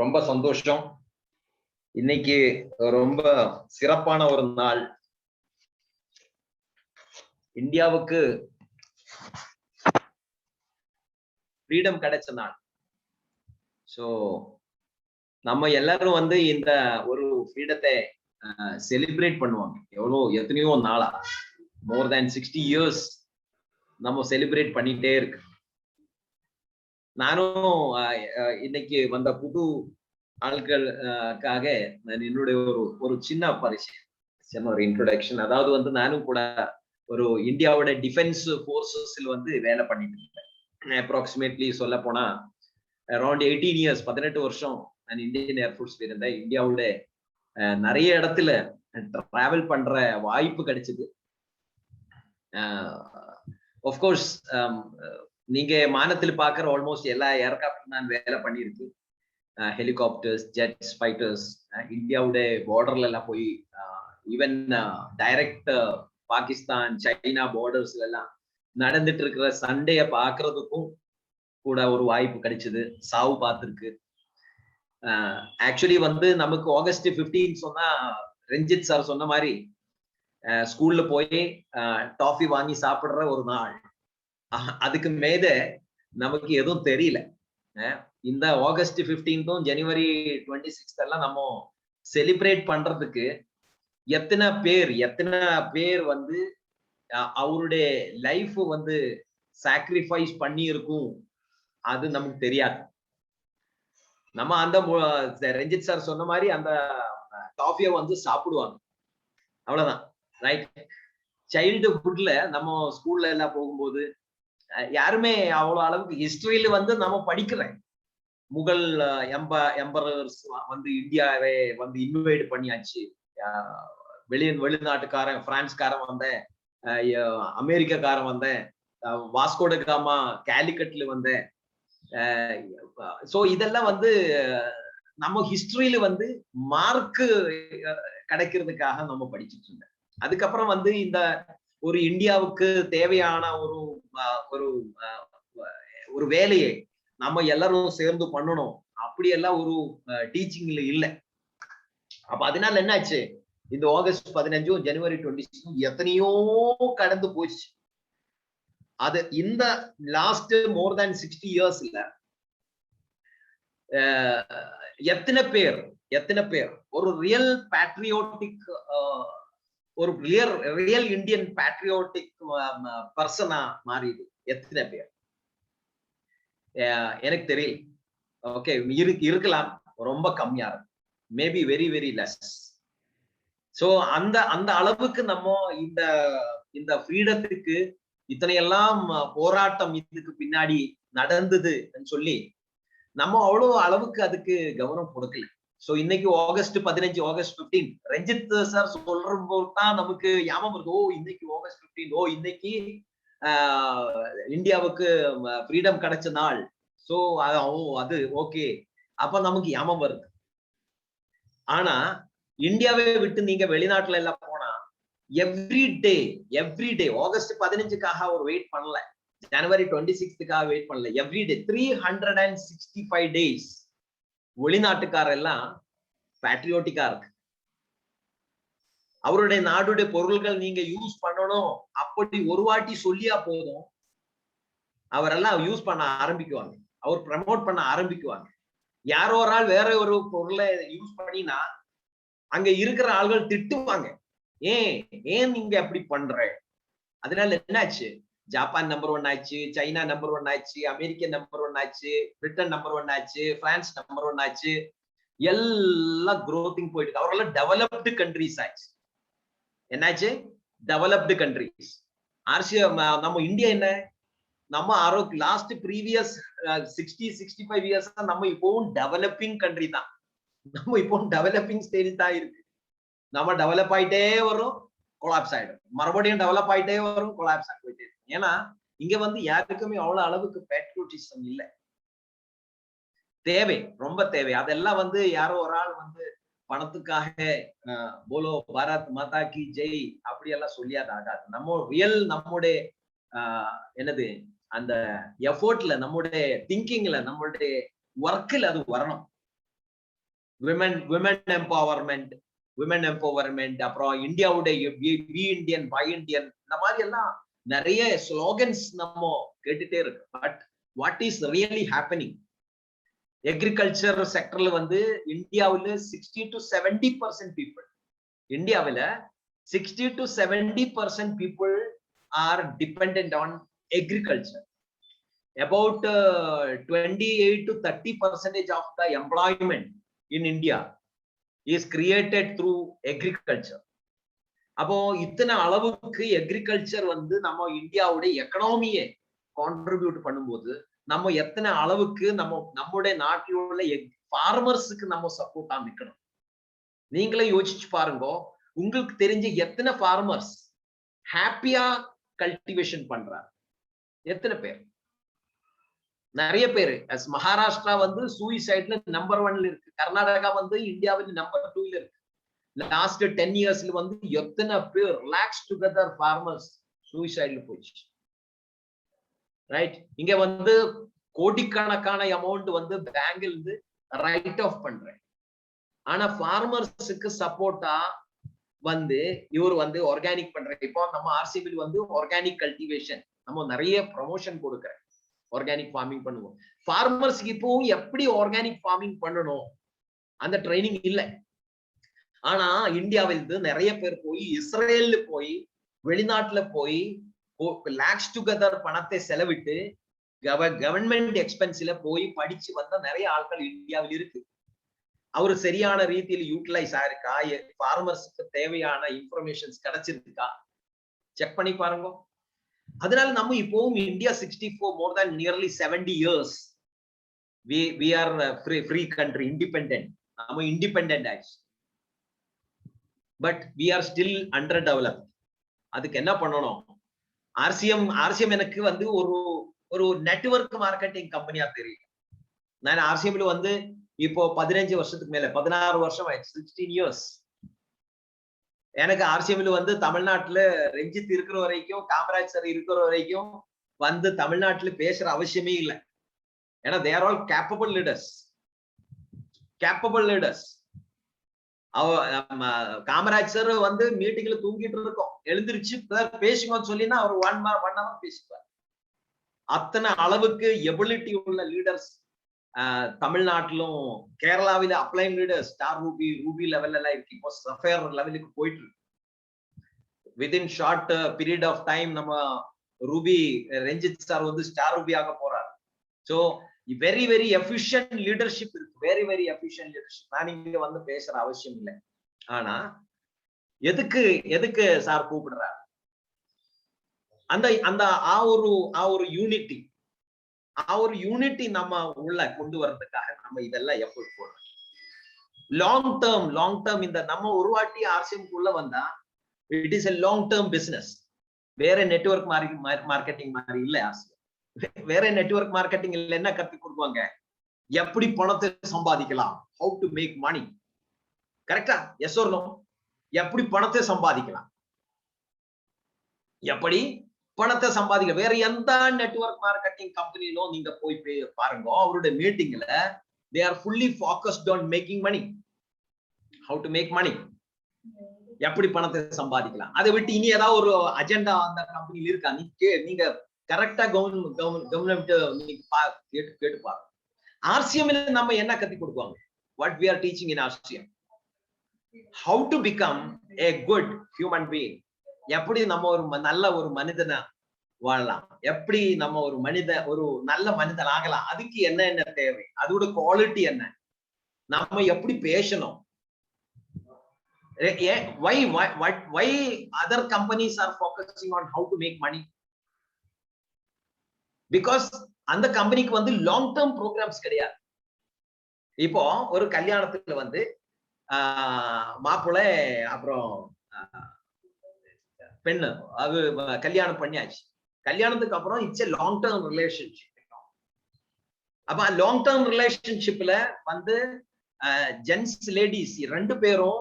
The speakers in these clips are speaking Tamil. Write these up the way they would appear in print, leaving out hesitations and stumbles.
ரொம்ப சந்தோஷம். இன்னைக்கு ரொம்ப சிறப்பான ஒரு நாள். இந்தியாவுக்கு ஃப்ரீடம் கிடைச்ச நாள். சோ நம்ம எல்லாரும் இந்த ஒரு ஃப்ரீடத்தை செலிப்ரேட் பண்ணுவாங்க. எத்தனையோ நாளா மோர் தேன் 60 இயர்ஸ் நம்ம செலிப்ரேட் பண்ணிட்டே இருக்கு. நானும் இன்னைக்கு வந்த புது ஆட்களுக்காக நான் என்னுடைய ஒரு சின்ன பரிச்சயம், சின்ன ஒரு இன்ட்ரோடக்ஷன். அதாவது நானும் கூட ஒரு இந்தியாவோட டிஃபென்ஸ் போர்சஸ்ல வேலை பண்ணிட்டு இருக்கேன். அப்ராக்சிமேட்லி சொல்ல போனா அரௌண்ட் 18 இயர்ஸ், 18 வருஷம் நான் இந்தியன் ஏர்ஃபோர்ஸ்ல இருந்தேன். இந்தியாவோட நிறைய இடத்துல டிராவல் பண்ற வாய்ப்பு கிடைச்சது. ஆஃப்கோர்ஸ் நீங்க மானத்தில் பாக்குற ஆல்மோஸ்ட் எல்லா ஏர்கிராஃப்ட் நான் வேலை பண்ணியிருக்கு. ஹெலிகாப்டர்ஸ், ஜெட்ஸ், ஃபைட்டர்ஸ், இந்தியாவோட பார்டர்ல எல்லாம் போய் ஈவன் டைரக்ட் பாகிஸ்தான், சைனா பார்டர்ஸ்ல எல்லாம் நடந்துட்டு இருக்கிற சண்டைய பாக்குறதுக்கும் கூட ஒரு வாய்ப்பு கிடைச்சது. சாவு பார்த்திருக்கு. ஆக்சுவலி நமக்கு ஆகஸ்ட் 15 சொன்னா ரஞ்சித் சார் சொன்ன மாதிரி ஸ்கூல்ல போய் டாஃபி வாங்கி சாப்பிடுற ஒரு நாள். அதுக்கு மேல நமக்கு எதுவும் தெரியல. இந்த ஆகஸ்ட் 15 ஜனவரி 26 எல்லாம் நம்ம செலிப்ரேட் பண்றதுக்கு எத்தனை பேர் அவருடைய லைஃப் சாக்ரிஃபைஸ் பண்ணி இருக்கும் அது நமக்கு தெரியாது. நம்ம ரஞ்சித் சார் சொன்ன மாதிரி அந்த டாஃபியை சாப்பிடுவாங்க, அவ்வளவுதான். ரைட். சைல்டுஹுட்ல நம்ம ஸ்கூல்ல எல்லாம் போகும்போது யாருமே அவ்வளவு அளவுக்கு ஹிஸ்டரியில நம்ம படிக்கிறேன். முகல் எம்பரர்ஸ் இந்தியாவை இன்வைட் பண்ணியாச்சு. வெளிநாட்டுக்காரன், பிரான்ஸ்காரன் அமெரிக்காக்காரன் வாஸ்கோட காமா கேலிக்கட்ல சோ இதெல்லாம் நம்ம ஹிஸ்டரியில மார்க் கிடைக்கிறதுக்காக நம்ம படிச்சுட்டு இருந்தேன். அதுக்கப்புறம் இந்த ஒரு இந்தியாவுக்கு தேவையான ஒரு வேலையை நம்ம எல்லாரும் சேர்ந்து பண்ணணும், அப்படியெல்லாம் ஒரு டீச்சிங்ல இல்ல. அப்ப அதனால என்னாச்சு, இந்த ஆகஸ்ட் 15 ஜனவரி 26 எத்தனையோ கடந்து போச்சு. அது இந்த லாஸ்ட் மோர் தேன் 60 இயர்ஸ்ல எத்தனை பேர் ஒரு ரியல் பேட்ரியோட்டிக், ஒரு ரியல் இந்தியன் பேட்ரியோட்டிக் பர்சனா மாறிது? எத்தனை பேர்? எனக்கு தெரியல. ஓகே, இருக்கலாம், ரொம்ப கம்மியா இருக்கும். Maybe very very less. So அந்த அளவுக்கு நம்ம இந்த ஃப்ரீடத்துக்கு இத்தனையெல்லாம் போராட்டம் இதுக்கு பின்னாடி நடந்தது சொல்லி நம்ம அவ்வளவு அளவுக்கு அதுக்கு கவனம் கொடுக்கல. சோ இன்னைக்கு ஆகஸ்ட் 15, ஆகஸ்ட் 15 ரஞ்சித் சார் சொல்றபோது தான் நமக்கு ஞாபகம் இருக்கு. இன்னைக்கு ஆகஸ்ட் 15, இன்னைக்கு இந்தியாவுக்கு ஃப்ரீடம் கிடைச்ச நாள். சோ அது ஓகே, அப்ப நமக்கு ஞாபகம் வருது. ஆனா இந்தியாவை விட்டு நீங்க வெளிநாட்டுல எல்லாம் போனா எவ்ரி டே ஆகஸ்ட் 15க்காக ஒரு வெயிட் பண்ணல, ஜனவரி 26க்காக வெயிட் பண்ணல. எவ்ரி டே 365 டேஸ் வெளிநாட்டுக்கார எல்லாம் பேட்ரியோட்டிக்கா இருக்கு. அவருடைய நாடுடைய பொருள்கள் நீங்க யூஸ் பண்ணணும் அப்படி ஒரு வாட்டி சொல்லியா போதும், அவரெல்லாம் யூஸ் பண்ண ஆரம்பிக்குவாங்க, அவர் ப்ரமோட் பண்ண ஆரம்பிக்குவாங்க. யாரோ ஒரு ஆள் வேற ஒரு பொருளை யூஸ் பண்ணினா அங்க இருக்கிற ஆள்கள் திட்டுவாங்க, ஏன் நீங்க அப்படி பண்ற? அதனால என்னாச்சு, ஜப்பான் நம்பர் 1 ஆச்சு, சைனா நம்பர் 1 ஆச்சு, அமெரிக்கா நம்பர் 1 ஆச்சு, பிரிட்டன் நம்பர் 1 ஆச்சு, பிரான்ஸ் நம்பர் 1 ஆச்சு. எல்லாம் குரோத்திங் போயிட்டு அவரெல்லாம் டெவலப்டு கண்ட்ரிஸ் ஆச்சு. என்னாச்சு, டெவலப்டு கண்ட்ரிஸ். நம்ம இந்தியா என்ன, நம்ம லாஸ்ட் ப்ரீவியஸ் 60-65 இயர்ஸ் நம்ம இப்பவும் டெவலப்பிங் கண்ட்ரி தான். நம்ம இப்போ டெவலப்பிங் ஸ்டேஜ் தான் இருக்கு. நம்ம டெவலப் ஆயிட்டே வரும், கொலாப்ஸ் ஆயிடும், மறுபடியும் டெவலப் ஆயிட்டே வரும், கொலாப்ஸ் ஆகிட்டே இருக்கும். ஏன்னா இங்க யாருக்குமே அவ்வளவு அளவுக்கு பேட்ரியோட்டிசம் இல்ல. தேவை, ரொம்ப தேவை. அதெல்லாம் யாரோ ஒரு ஆள் பணத்துக்காக போலோ பாரத் மாதா கி ஜெய் அப்படி எல்லாம் சொல்லியாது ஆகாது. நம்ம ரியல் நம்முடைய என்னது அந்த எஃபோர்ட்ல, நம்முடைய திங்கிங்ல, நம்மளுடைய ஒர்க்ல அது வரணும். women empowerment, அப்புறம் இந்தியாவுடைய வி இந்தியன் பை இந்தியன், இந்த மாதிரி எல்லாம் நிறைய ஸ்லோகன்ஸ் நம்ம கேட்டுட்டே இருக்கு. But what is really happening? Agriculture செக்டர்ல வந்து இந்தியாவில் 60 to 70% பீப்புள், இந்தியாவில் 60 to 70% people are dependent on agriculture. About 28 to 30% of the employment in India is created through agriculture. அப்போ இத்தனை அளவுக்கு அக்ரிகல்ச்சர் வந்து நம்ம இந்தியாவுடைய எக்கனாமியை கான்ட்ரிபியூட் பண்ணும்போது நம்ம எத்தனை அளவுக்கு நம்முடைய நாட்டில் உள்ள ஃபார்மர்ஸுக்கு நம்ம சப்போர்ட்டா நிக்கணும். நீங்களே யோசிச்சு பாருங்க, உங்களுக்கு தெரிஞ்ச எத்தனை ஃபார்மர்ஸ் ஹாப்பியா கல்டிவேஷன் பண்றாங்க? எத்தனை பேர்? நிறைய பேரு. மகாராஷ்டிரா வந்து சூசைட்ல நம்பர் 1ல இருக்கு. கர்நாடகா வந்து இந்தியாவில் நம்பர் 2ல இருக்கு. லாஸ்ட் 10 இயர்ஸ்ல வந்து எத்தனை பேர் ரிலாக்ஸ் டுகெதர் ஃபார்மர்ஸ் சூசைட்ல போச்சு. ரைட்? இங்க வந்து கோடிக்கணக்கான அமௌண்ட் வந்து பேங்க்ல இருந்து ரைட் ஆஃப் பண்றேன். ஆனா ஃபார்மர்ஸுக்கு சப்போர்ட்டா வந்து இவர் வந்து ஆர்கானிக் பண்றேன். இப்போ நம்ம ஆர்சிபி வந்து ஆர்கானிக் கல்டிவேஷன் நம்ம நிறைய ப்ரமோஷன் கொடுக்குறேன். ஆர்கானிக் ஃபார்மிங் பண்ணுவோம். ஃபார்மர்ஸ்க்கு இப்போ எப்படி ஆர்கானிக் ஃபார்மிங் பண்ணணும் அந்த ட்ரைனிங் இல்லை. ஆனா இந்தியாவில் நிறைய பேர் போய் இஸ்ரேல் போய் வெளிநாட்டுல போய் லாக்ஸ் டுகெதர் பணத்தை செலவிட்டு கவர்மெண்ட் எக்ஸ்பென்ஸ்ல போய் படிச்சு வந்த நிறைய ஆட்கள் இந்தியாவில் இருக்கு. அவரு சரியான ரீதியில் யூட்டிலைஸ் ஆயிருக்கா? ஃபார்மர்ஸ்க்கு தேவையான இன்ஃபர்மேஷன்ஸ் கிடைச்சிருக்கா? செக் பண்ணி பாருங்க. அதனால நம்ம இப்போவும் India 64 more than nearly 70 years we are free country, independent. நம்ம இண்டிபெண்டன்ட் ஆயிடுச்சு. But we are still underdeveloped. அதுக்கு என்ன பண்ணணும்? ஆர்சிஎம் எனக்கு வந்து ஒரு நெட்வொர்க் மார்க்கெட்டிங் கம்பெனியா தெரியும். நான் ஆர்சிஎம்ல வந்து இப்போ 15 வருஷத்துக்கு மேல 16 வருஷம் ஆயிடுச்சு, 16 years. எனக்கு ஆர்சிஎம்ல வந்து தமிழ்நாட்டுல ரஞ்சித் இருக்கிற வரைக்கும், காமராஜ் சார் இருக்கிற வரைக்கும் வந்து தமிழ்நாட்டுல பேசுற அவசியமே இல்லை. ஏன்னா they are all capable leaders. Kamaraj sir வந்து மீட்டிங்ல தூங்கிட்டு இருக்கோம், எழுந்திருச்சு பேசுங்கன்னு சொல்லினா அவர் 1 hour பேசுவார். அத்தனை அளவுக்கு எபிலிட்டி உள்ள லீடர்ஸ் தமிழ்நாட்டிலும் கேரளாவில அப்ளைன் லீடர்ஸ் ஸ்டார் ரூபி லெவல்ல எல்லாம் இருக்கு. இப்போ சஃபேர் லெவலுக்கு போயிட்டு இருக்கு. Within short period of time நம்ம ரூபி ரஞ்சித் சார் வந்து ஸ்டார் ரூபி ஆக போறாரு. So very very efficient leadership இருக்கு. Very efficient leadership. நான் இங்க வந்து பேசுற அவசியம் இல்லை. ஆனா எதுக்கு சார் கூப்பிடுறாரு? அந்த ஒரு யூனிட்டி நம்ம உள்ள கொண்டு வர்றதுக்காக நம்ம இதெல்லாம் எஃபோர்ட் போடுறோம். லாங் டேர்ம் இந்த நம்ம ஒரு வாட்டி ஆர்சிஎம்குள்ள வந்தா it is a long term business. வேற நெட்வொர்க் மார்க்கெட்டிங் மாதிரி இல்ல ஆர்சிஎம். வேற நெட்வொர்க் மார்க்கெட்டிங் என்ன கத்து கொடுப்பாங்க? எப்படி பணத்தை சம்பாதிக்கலாம், ஹவு டு மேக் மணி. கரெக்டா? Yes or no? எப்படி பணத்தை சம்பாதிக்கலாம், எப்படி பணத்தை சம்பாதிக்க. வேற எந்த நெட்வொர்க் மார்க்கெட்டிங் கம்பெனிலும் நீங்க போய் பாருங்க, அவருடைய மீட்டிங்ல they are fully focused on making money, how to make money, எப்படி பணத்தை சம்பாதிக்கலாம். அதை விட்டு இனி ஏதாவது ஒரு அஜெண்டா அந்த கம்பெனில இருக்கா? நீங்க கரெக்டா கவர்மெண்ட் கேட்டு பாருங்க. ஆர்சிஎம்ல நம்ம என்ன கத்தி கொடுப்பாங்க? what we are teaching in RCM, how to become a good human being. எப்படி நம்ம ஒரு நல்ல ஒரு மனிதனா வாழலாம், எப்படி நம்ம ஒரு நல்ல மனிதன் ஆகலாம், அதுக்கு என்ன தேவை, அதோட குவாலிட்டி என்ன, நம்ம எப்படி பேசணும். why other companies are focusing on how to make money? because அந்த கம்பெனிக்கு வந்து லாங் டேர்ம் ப்ரோக்ராம்ஸ் கிடையாது. இப்போ ஒரு கல்யாணத்துல வந்து மாப்பிள்ளை அப்புறம் பெண்ணு அது கல்யாணம் பண்ணியாச்சு. கல்யாணத்துக்கு அப்புறம் it's a long term relationship. அப்ப லாங் டேர்ம் ரிலேஷன்ஷிப்ல வந்து ஜென்ஸ் லேடிஸ் ரெண்டு பேரும்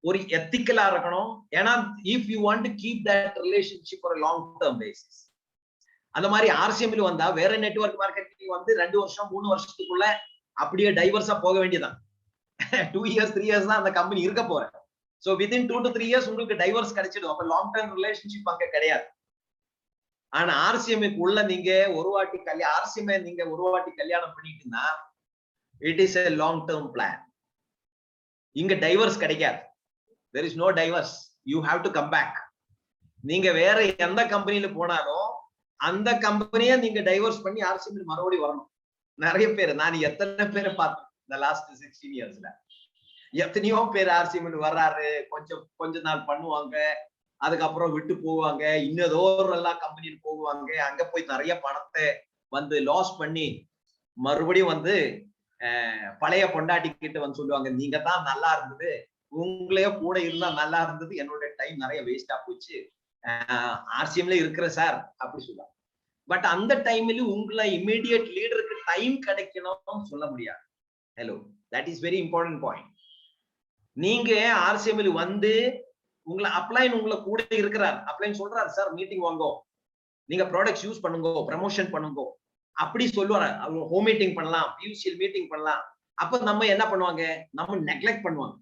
ஒரு எத்திக்கலா இருக்கணும். ஏன்னா if you want to keep that relationship for long term basis. அந்த மாதிரி ஆர்சிஎம்ல வந்தா வேற நெட்வொர்க் மார்க்கெட்டிங் வந்து 2 வருஷம் 3 வருஷத்துக்குள்ள அப்படியே டைவர்ஸா போக வேண்டியதான். 2 இயர்ஸ் 3 இயர்ஸ் தான் அந்த கம்பெனி இருக்க போறேன். சோ வித்தின் 2 to 3 இயர்ஸ் உங்களுக்கு டைவர்ஸ் கிடைச்சிடும். அப்ப லாங் டர்ம் ரிலேஷன்ஷிப் அங்க கிடையாது. ஆனா ஆர்சிஎம்க்கு உள்ள நீங்க ஒரு வாட்டி ஆர்சிஎம் நீங்க ஒரு வாட்டி கல்யாணம் பண்ணிட்டீங்கன்னா it is a long term plan. இங்க டைவர்ஸ் கிடைக்காது. there is no divorce. you have to come back. நீங்க வேற எந்த கம்பெனில போனாலும் அந்த கம்பெனியை நீங்க டைவர்ஸ் பண்ணி ஆர்சிஎம் மறுபடியும் வரணும். நிறைய பேர் நான் எத்தனை பேரை பார்த்தேன் இந்த லாஸ்ட் 16 இயர்ஸ்ல. எத்தனையோ பேர் ஆர்சிஎம் வர்றாரு, கொஞ்ச நாள் பண்ணுவாங்க, அதுக்கப்புறம் விட்டு போவாங்க, இன்னதோ எல்லா கம்பெனியில் போவாங்க, அங்க போய் நிறைய பணத்தை வந்து லாஸ் பண்ணி மறுபடியும் வந்து பழைய பொண்டாட்டி கிட்ட வந்து சொல்லுவாங்க, நீங்க தான் நல்லா இருந்தது, உங்களையே கூட இருந்தா நல்லா இருந்தது, என்னோட டைம் நிறைய வேஸ்டா போச்சு, ஆர்சிஎம்ல இருக்கிற சார் அப்படி சொல்லுவாங்க. பட் அந்த டைம்ல உங்களை இமீடியட் லீடருக்கு டைம் கிடைக்கணும்னு சொல்ல முடியாது. Hello, that is very important point. நீங்க ஆர்சிஎம்ல வந்து உங்களை அப்ளைன் உங்களை கூட இருக்கிறார், அப்ளைன் சொல்றாரு சார் மீட்டிங் வாங்கோ, நீங்க ப்ராடக்ட்ஸ் யூஸ் பண்ணுங்க, ப்ரமோஷன் பண்ணுங்க அப்படி சொல்லுவாரு. அவங்க ஹோம் மீட்டிங் பண்ணலாம், பியூசிஎல் மீட்டிங் பண்ணலாம். அப்ப நம்ம என்ன பண்ணுவாங்க, நம்ம நெக்லெக்ட் பண்ணுவாங்க.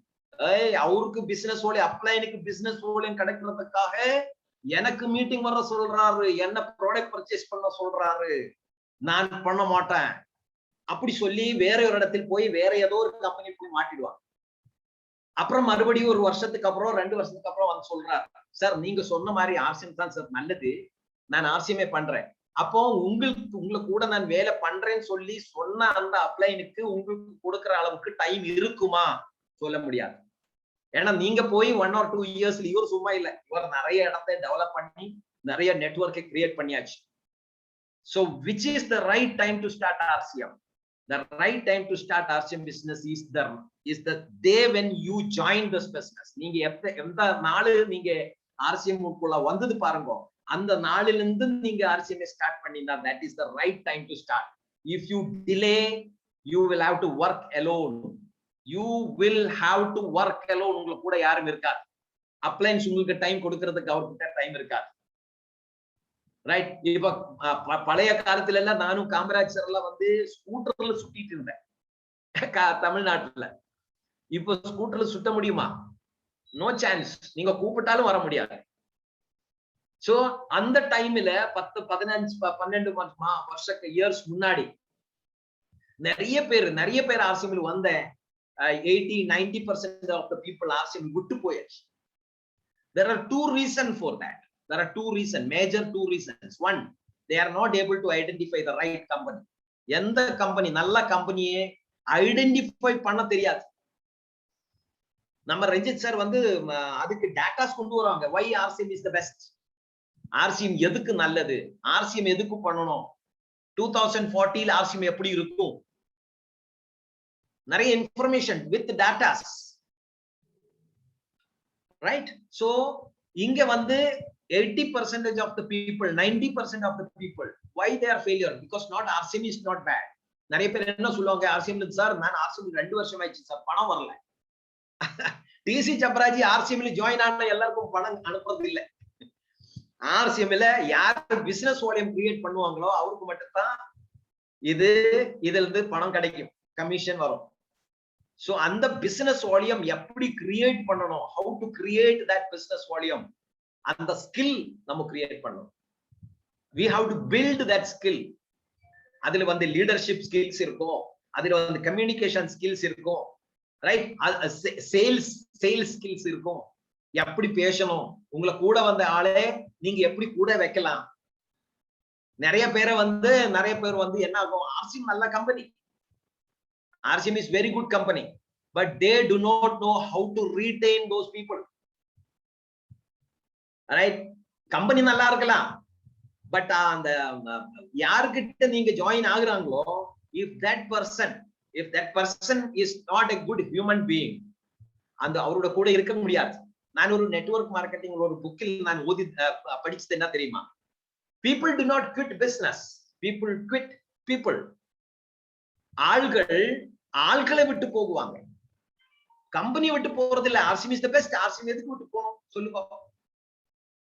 அவருக்கு பிசினஸ் ஓலி, அப்ளைனுக்கு பிசினஸ் ஓலியும் கிடைக்கிறதுக்காக எனக்கு மீட்டிங் வர சொல்றாரு, என்ன ப்ராடக்ட் பர்ச்சேஸ் பண்ண சொல்றாரு, நான் பண்ண மாட்டேன் அப்படி சொல்லி வேற ஒரு இடத்தில் போய் வேற ஏதோ ஒரு கம்பெனி போய் மாட்டிடுவாங்க. அப்புறம் மறுபடியும் ஒரு வருஷத்துக்கு அப்புறம் 2 வருஷத்துக்கு அப்புறம் வந்து சொல்றாரு, சார் நீங்க சொன்ன மாதிரி ஆர்சிஎம் தான் சார் நல்லது, நான் ஆர்சிஎம்ஏ பண்றேன். அப்போ உங்களை கூட நான் வேலை பண்றேன்னு சொல்லி சொன்ன அந்த அப்ளைனுக்கு உங்களுக்கு கொடுக்குற அளவுக்கு டைம் இருக்குமா சொல்ல முடியாது. ஏன்னா நீங்க போய் 1 or 2 இயர்ஸ்ல இவர் சும்மா இல்ல, இவர் நிறைய இடத்தை டெவலப் பண்ணி நிறைய நெட்வொர்க்கை கிரியேட் பண்ணியாச்சு. So which is the right time to start RCM? The right time to start RCM business is the day when you join this business. நீங்க எந்த நாள் நீங்க RCM குள்ள வந்தது பாருங்க, அந்த நாளில இருந்து நீங்க RCM ஸ்டார்ட் பண்ணினா that is the right time to start. If you delay, you will have to work alone. You will have to work alone. உங்களுக்கு கூட யாரும் இருக்காது. அப்ளைன்ஸ் உங்களுக்கு டைம் கொடுக்கிறதுக்கு அவர்கிட்ட டைம் இருக்காது. ரைட்? இப்ப பழைய காலத்துல எல்லாம் நானும் காமராஜ் சார் எல்லாம் வந்து ஸ்கூட்டர்ல சுத்திட்டு இருந்தேன் தமிழ்நாட்டுல. இப்ப ஸ்கூட்டர்ல சுத்த முடியுமா? No chance. நீங்க கூப்பிட்டாலும் வர முடியாது. சோ அந்த டைம்ல 10, 15, 12 வருஷம் இயர்ஸ் முன்னாடி நிறைய பேர் ஆர்சிஎம்ல வந்த 80-90% of the people RCM விட்டு போயாச்சு. There are two reasons for that. There are major two reasons. One, they are not able to identify the right company. எந்த கம்பெனி நல்ல கம்பெனியை ஐடென்டிஃபை பண்ண தெரியாது. நம்ம ரஞ்சித் சார் வந்து அதுக்கு டேட்டாஸ் கொண்டு வராங்க. why RCM is the best? RCM எதுக்கு நல்லது, RCM எதுக்கு பண்ணணும், 2040 RCM எப்படி இருக்கும், நிறைய information with datas. Right? So இங்க வந்து 80% of the people, 90% of the people, why they are failure? Because not RCM is not bad. நிறைய பேர் என்ன சொல்லுவாங்க, RCM சார் நான் RCM 2 வருஷம் ஆயிடுச்சு சார், பணம் வரல. டிசி சப்ராஜி RCM ஜாயின் ஆன எல்லாருக்கும் பணம் அனுப்புறது இல்ல. RCM யார் பிசினஸ் வால்யூம் கிரியேட் பண்ணுவாங்களோ அவருக்கு மட்டும் தான் இதுல இருந்து பணம் கிடைக்கும், கமிஷன் வரும். சோ அந்த பிசினஸ் வால்யூம் எப்படி கிரியேட் பண்ணணும், how to create that business volume, அந்த ஸ்கில் நம்ம கிரியேட் பண்ணணும். we have to build that skill. அதுல வந்து லீடர்ஷிப் ஸ்கில்ஸ் இருக்கும், அதுல வந்து கம்யூனிகேஷன் ஸ்கில்ஸ் இருக்கும், ரைட்? சேல்ஸ் ஸ்கில்ஸ் இருக்கும், எப்படி பேசணும், உங்களை கூட வந்த ஆளே நீங்க எப்படி கூட வைக்கலாம். நிறைய பேர் வந்து என்ன ஆகும், RCM நல்ல company, RCM is very good company, but they do not know how to retain those people. Right? Company நல்லா இருக்கலாம், பட் அந்த யார்கிட்ட நீங்க join ஆகுறாங்களோ, if that person is not a good human being, அந்த அவரோட கூட இருக்க முடியாது. நான் ஒரு நெட்வொர்க் மார்க்கெட்டிங் ஒரு புக்கில் நான் படிச்சது என்ன தெரியுமா, people do not quit business, people quit people. ஆள்களை விட்டு போகுவாங்க, கம்பெனி விட்டு போறது இல்ல. RCM is the best. RCM எதுக்கு விட்டு போகணும் சொல்லுங்க?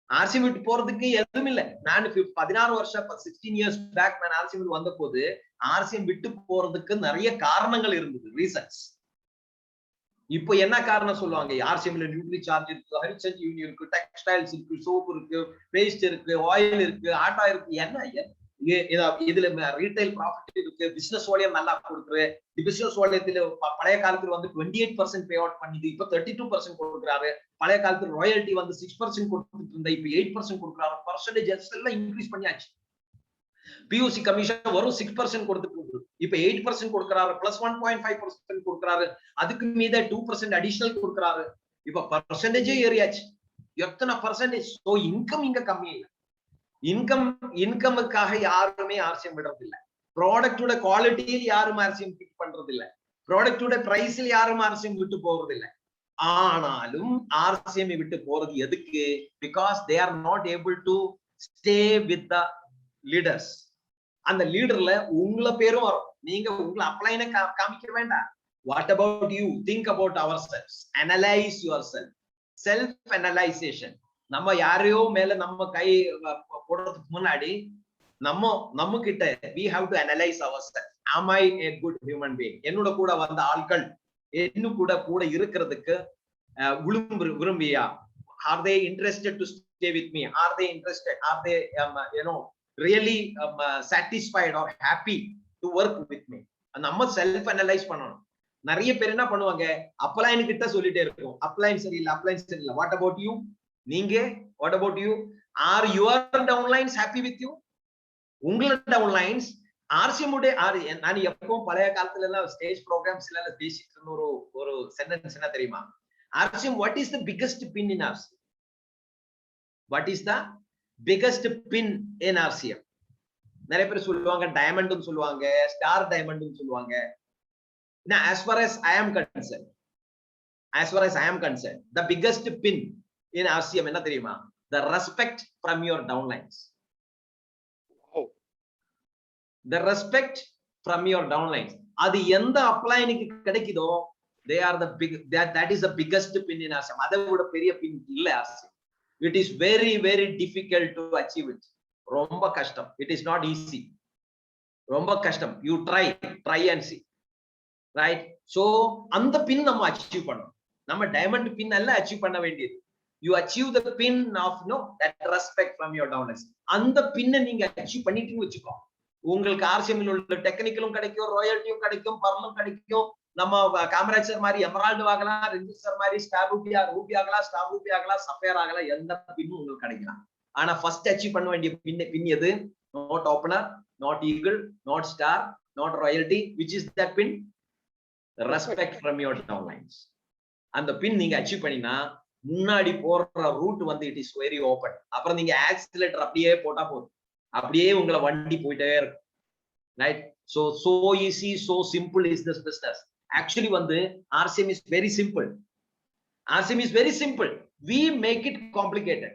RCM விட்டு போறதுக்கு எதுவும் இல்ல. நான் 16 வருஷம் 16 இயர்ஸ் பேக் நான் RCM வந்த போது RCM விட்டு போறதுக்கு நிறைய காரணங்கள் இருந்தது, ரீசன்ஸ். இப்போ என்ன காரணம் சொல்லுவாங்க, ஆர்சிஎம்ல நியூட்ரி சார்ஜ் இருக்கு, ஹரிசன் யூனி இருக்கு, டெக்ஸ்டைல்ஸ் இருக்கு, சோப் இருக்கு, பேஸ்ட் இருக்கு, ஆயில் இருக்கு, ஆட்டா இருக்கு, என்ன இதுல ரீட்டைல் ப்ராஃபிட் இருக்கு, பிசினஸ் வால்யூம் நல்லா கொடுக்குறது. பிசினஸ் வால்யூத்துல பழைய காலத்துல வந்து 28% பே அவுட் பண்ணிது, இப்ப 32% கொடுக்குறாரு. பழைய காலத்துல ராயல்டி வந்து 6% கொடுத்துட்டு இருந்தா இப்ப 8% கொடுக்குறாரு. பர்சன்டேஜ் எல்லாம் இன்க்ரீஸ் பண்ணியாச்சு. பியூசி கமிஷன் வரும் 6% கொடுத்துட்டு இப்ப 8% கொடுக்குறாரு, பிளஸ் 1.5% கொடுக்குறாரு, அதுக்கு மீத 2% அடிஷனல் கொடுக்குறாரு. இப்ப பர்சன்டேஜே ஏறியாச்சு. எத்தனை பர்சன்டேஜ்? சோ இன்கம் இங்க கம்மி இல்லை. இன்கமுக்காக யாருமே ஆர்சிஎம் விடுறது இல்ல. ப்ராடக்டோட குவாலிட்டியில் யாரும் ஆர்சிஎம் பிக் பண்றது இல்ல. ப்ராடக்டோட பிரைஸில் யாரும் ஆர்சிஎம் விட்டு போறது இல்ல. ஆனாலும் ஆர்சிஎம் விட்டு போறது எதுக்கு? Because they are not able to stay with the leaders. அந்த லீடர்ல உங்கள பேரும் வரும். நீங்க உங்களை அப்ளைன காமிக்க வேண்டாம். What about you? Think about அவர் selves, analyse your self. Self analysation. நம்ம யாரையோ மேல நம்ம கை போடுறதுக்கு முன்னாடி நம்ம கிட்ட we have to analyze ourselves. Am I a good human being? என்னோட கூட வந்த ஆட்கள் என்ன கூட இருக்கிறதுக்கு விரும்பியா? Are they interested to stay with me? Are they interested? Are they really satisfied or happy to work with me? நம்ம செல்ஃப் அனலைஸ் பண்ணணும். நிறைய பேர் என்ன பண்ணுவாங்க, அப்ளைன் கிட்ட சொல்லிட்டே இருக்கும், அப்ளைன் சரியில்லை. What about you? நீங்க what about you? Are your downlines happy with you? உங்களோட downlines ஆர்சிஎம் உடைய நான் எப்பவும் பழைய காலத்துல எல்லாம் ஸ்டேஜ் ப்ரோக்ராம்ஸ்ல எல்லாம் பேசிட்டு இருந்த ஒரு சென்டென்ஸ் என்ன தெரியுமா? RCM, what is the biggest pin in RCM? What is the biggest pin in RCM? நிறைய பேர் சொல்லுவாங்க டைமண்ட்னு சொல்லுவாங்க, ஸ்டார் டைமண்ட்னு சொல்லுவாங்க. Now as far as I am concerned, the biggest pin in RCM என்ன தெரியுமா? The respect from your downlines. The respect from your downlines. அது எந்த அப்ளைனுக்கு கிடைக்குதோ they are the big, that is the biggest pin in RCM. அதை விட பெரிய பின் இல்ல RCM. It is very very difficult to achieve it. ரொம்ப கஷ்டம். It is not easy. ரொம்ப கஷ்டம். You try and see. Right? So அந்த பின் நம்ம அச்சீவ் பண்ணணும். நம்ம டைமண்ட் பின் எல்லாம் அச்சீவ் பண்ண வேண்டியது. You achieve the pin of that respect from your downlines. அந்த பின்னை நீங்க அச்சீவ் பண்ணிட்டீங்கன்னு வச்சுக்கோ, உங்களுக்கு ஆர்சிஎம்ல உள்ள டெக்னிக்கலும் கிடைக்கும், ராயல்ட்டியும் கிடைக்கும், பர்லும் கிடைக்கும். நம்ம காமராஜ் சார் மாதிரி எமரால்டு ஆகலாம், ரஞ்சித் சார் மாதிரி ஸ்டார் ரூபி ஆகலாம், ஸ்டார் ரூபி ஆகலாம், சஃபயர் ஆகலாம், எந்த பின்னும் உங்களுக்கு கிடைக்கலாம். ஆனா ஃபர்ஸ்ட் அச்சீவ் பண்ண வேண்டிய பின் எது? Not opener, not eagle, not star, not royalty. which is that pin? Respect from your downlines. அந்த பின் நீங்க அச்சீவ் பண்ணினா முன்னாடி போற ரூட் வந்து இட் இஸ் வெரி ஓபன். அப்புறம் நீங்க ஆக்சிலரேட்டர் அப்படியே போட்டா போதும், அப்படியே உங்களை வண்டி போயிட்டே இருக்கும். Right? so easy, so simple is this business. Actually வந்து RCM is very simple. RCM is very simple. We make it complicated.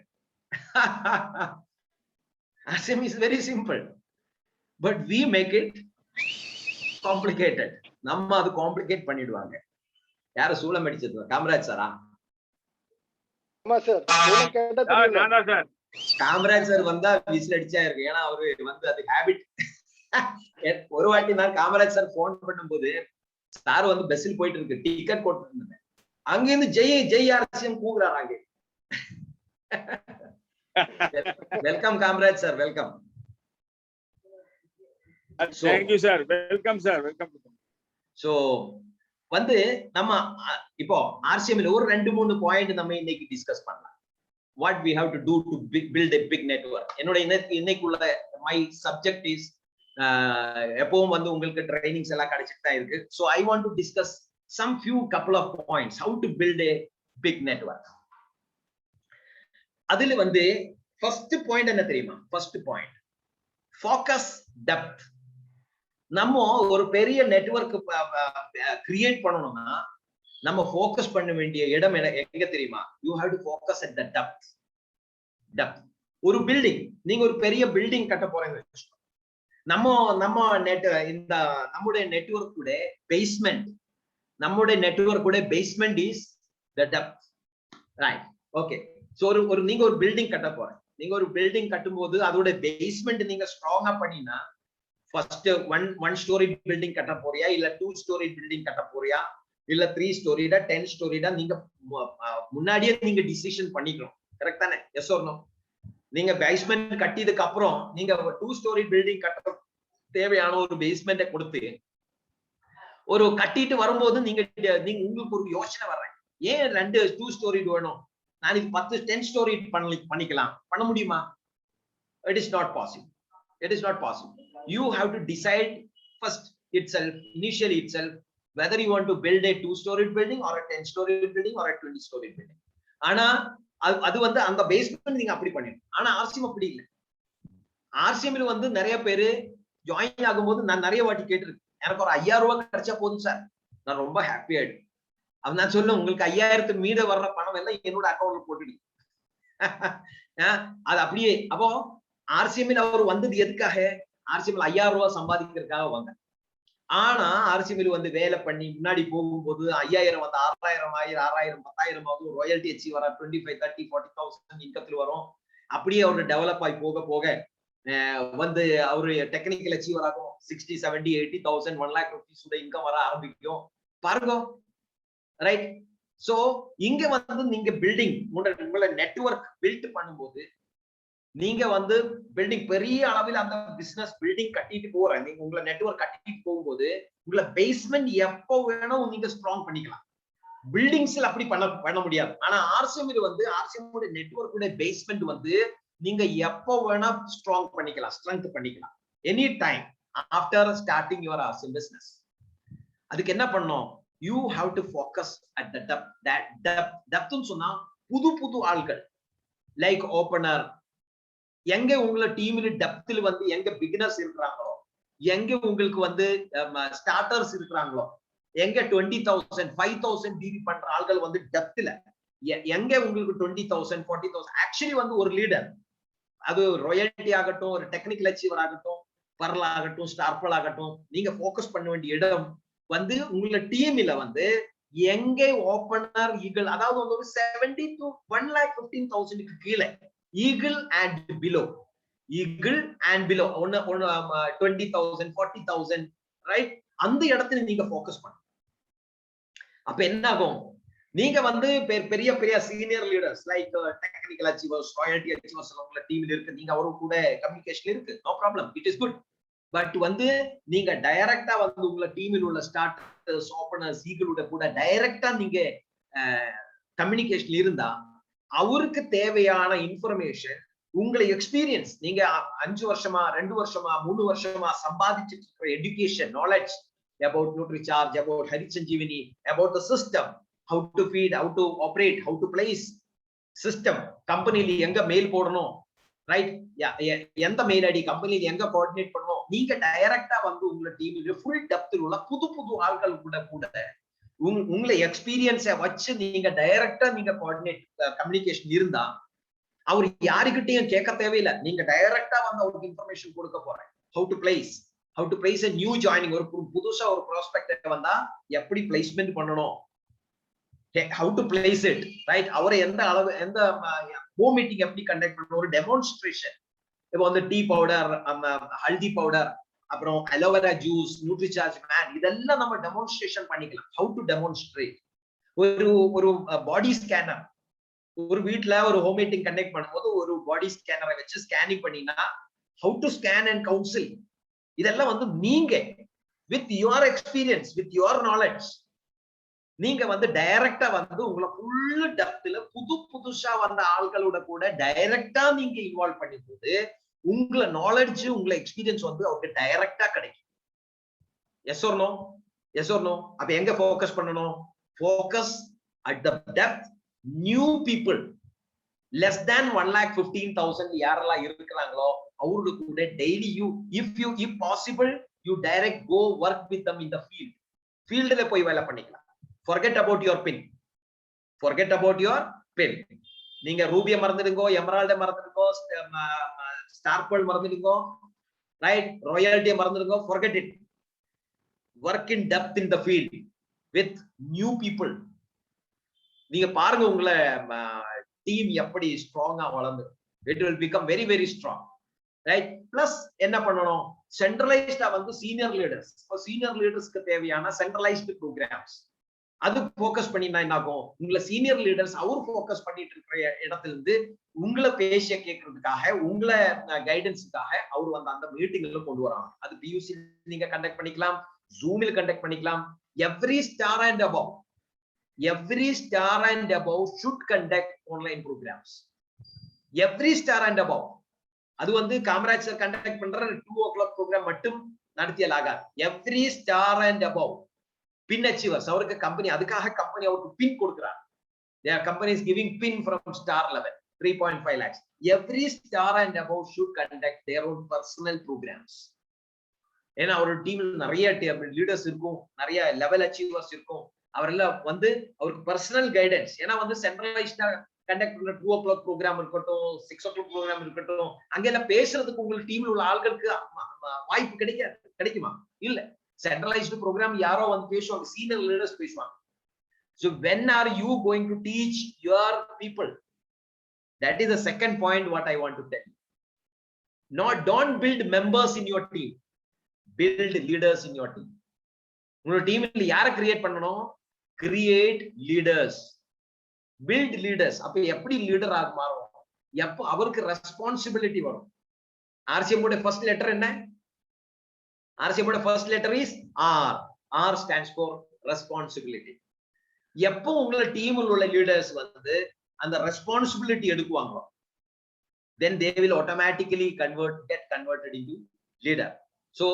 RCM is very simple, but we make it complicated. நம்ம அது காம்ப்ளிகேட் பண்ணிடுவாங்க. யாரு சூளம் அடிச்சது? காமராஜ் சாரா? ஆமா சார், நானா சார்? காமராஜ் சார் வந்தா விசில் அடிச்சா இருக்கு. ஏன்னா அவரு வந்து அது ஹேபிட். ஒரு வாட்டி நான் காமராஜ் சார் போன் பண்ணும்போது சார் வந்து பஸ்ஸில் போயிட்டு இருக்கு, டிக்கெட் போட்டு இருந்தேன். அங்க இருந்து ஜெய் ஆர்சிஎம் கூகுறாரு. அங்கே welcome Kamaraj sir, welcome. Thank you sir. Welcome sir. Welcome. So வந்து நம்ம இப்போ ஆர்சிஎம்ல ஒரு 2-3 பாயிண்ட் நம்ம இன்னைக்கு டிஸ்கஸ் பண்ணலாம். What we have to do to build a big network. என்னோட இன்னைக்குள்ள my subject is எப்பவும் வந்து உங்களுக்கு ட்ரைனிங்ஸ் எல்லாம் கிடைச்சிட்டு தான் இருக்கு. So I want to discuss some couple of points how to build a big network. அதுல வந்து ஃபர்ஸ்ட் பாயிண்ட் என்ன தெரியுமா? First point focus depth. நம்ம ஒரு பெரிய நெட்வொர்க் கிரியேட் பண்ணணும்னா நம்ம ஃபோக்கஸ் பண்ண வேண்டிய இடம் எங்க தெரியுமா? You have to focus at the depth. ஒரு பில்டிங், நீங்க ஒரு பெரிய பில்டிங் கட்ட போறீங்க. நம்முடைய network basement, is the depth. Right? Okay. So நீங்க ஒரு பில்டிங் கட்ட போறீங்க. நீங்க ஒரு பில்டிங் கட்டும்போது அதோட பேஸ்மெண்ட் நீங்க ஸ்ட்ராங்கா பண்ணினா, ஃபர்ஸ்ட் 1 ஸ்டோரி பில்டிங் கட்ட போறியா இல்ல 2 ஸ்டோரி பில்டிங் கட்ட போறியா, இல்ல 3 ஸ்டோரிடா 10 ஸ்டோரிடா நீங்க முன்னாடியே நீங்க டிசிஷன் பண்ணிக்கணும். கரெக்ட் தானே? Yes or no? நீங்க பேஸ்மெண்ட் கட்டியதுக்கு அப்புறம் நீங்க 2 ஸ்டோரி பில்டிங் கட்ட தேவையான ஒரு பேஸ்மெண்ட்டை கொடுத்து ஒரு கட்டிட்டு வரும்போது நீங்க உங்களுக்கு ஒரு யோசனை வர்றேன், ஏன் 2 ஸ்டோரி வேணும், நான் இது 10 ஸ்டோரி பண்ணிக்கலாம், பண்ண முடியுமா? It is not possible. It is not possible. You have to decide first itself, initially itself, whether you want to build a 2-story building or a 10-story building or a 20-story building. ஆனா அது வந்து அந்த பேஸ்மெண்ட் நீங்க அப்படி பண்ணிடணும். ஆனா ஆர்சிஎம் அப்படி இல்லை. ஆர்சிஎம்ல வந்து நிறைய பேரு ஜாயின் ஆகும்போது நான் நிறைய வாட்டி கேட்டிருக்கேன், எனக்கு ஒரு 5000 ரூபாய் கிடைச்சா போதும் சார், நான் ரொம்ப ஹாப்பி ஆயிடும். அது நான் சொல்ல, உங்களுக்கு 5000 மீத வர்ற பணம் எல்லாம் என்னோட அக்கௌண்ட்ல போட்டுடு. அது அப்படியே. அப்போ ஆர்சிஎம்ல அவர் வந்தது எதுக்காக? ஆர்சிஎம்ல 5000 ரூபாய் சம்பாதிக்கிறதுக்காக வாங்க. ஆனா ஆர்சிஎம்ல வந்து வேலை பண்ணி முன்னாடி போகும்போது 5000 வந்து 6000 6000 10,000 ஆகுது. ராயல்டி அச்சீவ் வர 25 30 40,000 இன்கத்துல வரும். அப்படியே அவரு டெவலப் ஆகி போக போக வந்து அவரு டெக்னிக்கல் அச்சீவர் ஆகும். 60 70 80,000 1 lakh rupees இன்கம் வர ஆரம்பிக்கும். பாருங்க, ரைட்? சோ இங்க வந்து நீங்க பில்டிங் உங்களோட நெட்வொர்க் பில்ட் பண்ணும்போது நீங்க வந்து பில்டிங் பெரிய அளவில் அந்த பிசினஸ் பில்டிங் கட்டிட்டு போற நீங்க உங்களை நெட்வொர்க் கட்டிட்டு போகும்போது உங்களை பேஸ்மெண்ட் எப்போ வேணும் நீங்க ஸ்ட்ராங் பண்ணிக்கலாம். பில்டிங்ஸ்ல அப்படி பண்ண முடியாது. ஆனா ஆர்சிஎம் வந்து ஆர்சிஎம் நெட்வொர்க் பேஸ்மெண்ட் வந்து நீங்க எப்போ வேணா ஸ்ட்ராங் பண்ணிக்கலாம், ஸ்ட்ரெங்த் பண்ணிக்கலாம், any time after starting your RCM business. அதுக்கு என்ன பண்ணணும்? You have to focus at the depth சொன்னா புது புது ஆள்கள் லைக் ஓபனர், எங்க உங்களோட டீம்ல டெப்த்ல வந்து எங்க பிகினர்ஸ் இருக்கிறாங்களோ, எங்க உங்களுக்கு வந்து ஸ்டார்டர்ஸ் இருக்கிறாங்களோ, எங்க 20,000 5,000 டிவி பண்ற ஆள்கள் வந்து டெப்த்ல எங்க உங்களுக்கு 20,000 40,000 ஆக்சுவலி வந்து ஒரு லீடர், அது ராயல்டி ஆகட்டும், ஒரு டெக்னிக்கல் அச்சீவர் ஆகட்டும், பர்ல் ஆகட்டும், ஸ்டார்பல் ஆகட்டும், நீங்க ஃபோக்கஸ் பண்ண வேண்டிய இடம் வந்து உங்களோட டீம்ல வந்து எங்க ஓபனர் ஈகிள், அதாவது வந்து ஒரு 70 to 1,15,000 கீழே eagle and below, eagle and below 20,000 40,000, right? அந்த இடத்துல நீங்க ஃபோக்கஸ் பண்ணணும். அப்ப என்ன ஆகும்? நீங்க வந்து பெரிய பெரிய senior leaders like technical achievers, royalty achievers உங்க டீம்ல இருக்கு, நீங்க அவரும் கூட கம்யூனிகேஷன் இருக்கு, no problem, it is good. But வந்து நீங்க டைரக்டா வந்து உங்க டீமில் உள்ள ஸ்டார்டர்ஸ், ஓபனர்ஸ், ஈகிளோட கூட டைரக்டா நீங்க கம்யூனிகேஷன் இருந்தா அவருக்கு தேவையான இன்ஃபர்மேஷன், உங்களை எக்ஸ்பீரியன்ஸ், நீங்க 5 வருஷமா 2 வருஷமா 3 வருஷமா சம்பாதிச்சிட்டு இருக்கிற education knowledge about NutriCharge, about Harisanjeevani, about the system, how to feed, how to operate, how to place system, கம்பெனில எங்க மெயில் போடணும், ரைட்? எந்த மெயில் ஐடி கம்பெனில எங்க கோஆர்டினேட் பண்ணணும், நீங்க டைரக்டா வந்து உங்க டீம்ல ஃபுல் டெப்த்ல உள்ள புது புது ஆட்கள் கூட உங்களை எக்ஸ்பீரியன்ஸை வச்சு நீங்க டைரக்டா நீங்க கோஆர்டினேட் கம்யூனிகேஷன் இருந்தா அவர் யாருக்கிட்டையும் கேட்க தேவையில்லை, நீங்க டைரக்டா வந்து அவருக்கு இன்ஃபர்மேஷன் கொடுக்க போறேன். how to place a new joining, ஒரு புதுசா ஒரு ப்ராஸ்பெக்ட் வந்தா எப்படி பிளேஸ்மென்ட் பண்ணணும், how to place it, right? அவரை எந்த அளவு எந்த ஹோம் மீட்டிங் எப்படி கண்டக்ட் பண்ணணும், ஒரு டெமான்ஸ்ட்ரேஷன். இப்போ வந்து டீ பவுடர், ஹல்தி பவுடர், அப்புறம் அலோவேரா ஜூஸ், நியூட்ரிசார்ஜ் மேன், இதெல்லாம் நம்ம டெமான்ஸ்ட்ரேஷன் பண்ணிக்கலாம். how to demonstrate. ஒரு பாடி ஸ்கேனர், ஒரு வீட்ல ஒரு ஹோம் மீட்டிங் கண்டக்ட் பண்ணும்போது ஒரு பாடி ஸ்கேனரை வச்சு ஸ்கேனிங் பண்ணினா how to scan and counsel, இதெல்லாம் வந்து நீங்க with your experience, with your knowledge, நீங்க வந்து டைரக்டா வந்து உங்களை ஃபுல் டெப்த்ல புதுசா வந்த ஆட்களோட கூட டைரக்டா நீங்க இன்வால்வ் பண்ணும்போது உங்களை நாலேஜ், உங்களை எக்ஸ்பீரியன்ஸ் வந்து அவருக்கு டைரக்டா கிடைக்கும். Yes or no? Yes or no? அப்ப எங்க ஃபோக்கஸ் பண்ணணும்? Focus at the depth, new people less than 1,15,000 யாரெல்லாம் இருக்கிறாங்களோ அவங்களுக்கு கூட daily if possible you direct go work with them in the field. ஃபீல்ட்ல போய் வேலை பண்ணிக்கலாம். forget about your pin, forget about your pin. நீங்க ரூபியை மறந்துடுங்க, எமரால்டை மறந்துடுங்க, ஸ்டார்பல் மறந்துடுங்க, ரைட்? ராயல்டியை மறந்துடுங்க, forget it. work in depth in the field with new people. நீங்க பாருங்க உங்களை டீம் எப்படி ஸ்ட்ராங்கா வளர்ந்து, it will become very very strong, right? plus என்ன பண்ணணும்? சென்ட்ரலைஸ்டா வந்து சீனியர் லீடர்ஸ்க்கு தேவையான சென்ட்ரலைஸ்டு ப்ரோக்ராம்ஸ், அது போக்கஸ் பண்ணினா என்ன ஆகும்? உங்களை சீனியர் லீடர்ஸ் அவர் போக்கஸ் பண்ணிட்டு இருக்கிற இடத்துல இருந்து உங்களை பேச கேட்கறதுக்காக, உங்களை கைடன்ஸுக்காக அவர் வந்து அந்த மீட்டிங்ல கொண்டு வராங்க. அது பியூசி நீங்க கண்டக்ட் பண்ணிக்கலாம், ஜூமில் கண்டக்ட் பண்ணிக்கலாம். Every star and above should conduct online programs. Every star and above. அது வந்து காமராஜ் சார் கண்டக்ட் பண்ற 2 o'clock ப்ரோக்ராம் மட்டும் நடத்தியல் ஆகாது. Every star and above pin achievers, அவருக்கு கம்பெனி அதுக்காக கம்பெனி அவருக்கு பின் கொடுக்குறாங்க. their company is giving pin from star level 3.5 lakhs. every star and above should conduct their own personal programs. ஏன்னா ஒரு டீம்ல நிறைய லீடர்ஸ் இருக்கும், நிறைய லெவல் அச்சீவர்ஸ் இருக்கும். அவரெல்லாம் வந்து அவருக்கு பர்சனல் கைடன்ஸ். ஏன்னா வந்து சென்ட்ரலைஸ்டா கண்டக்ட் பண்ற 2 o'clock ப்ரோக்ராம் இருக்கட்டும், 6 o'clock ப்ரோக்ராம் இருக்கட்டும், அங்கெல்லாம் பேசுறதுக்கு உங்களுக்கு டீம்ல உள்ள ஆட்களுக்கு வாய்ப்பு கிடைக்குமா? இல்ல. சென்ட்ரலைஸ்டு ப்ரோக்ராம் யாரோ வந்து பேசுவாங்க, சீனியர் லீடர்ஸ் பேசுவாங்க. So when are you going to teach your people? That is the second point what I want to tell you. Don't build members in your team, build leaders in your team. உங்க டீம்ல யாரை கிரியேட் பண்ணணும்? Create leaders, build leaders. அப்ப எப்படி லீடர் ஆக மாறும்? எப்போ அவருக்கு ரெஸ்பான்சிபிலிட்டி வரும். ஆர்சிஎம் ஃபர்ஸ்ட் லெட்டர் என்ன? RCM first letter is R. R stands for responsibility. எப்போ உங்க டீம்ல உள்ள லீடர்ஸ் வந்து அந்த responsibility எடுக்குவாங்களோ, then they will automatically get converted into leader. So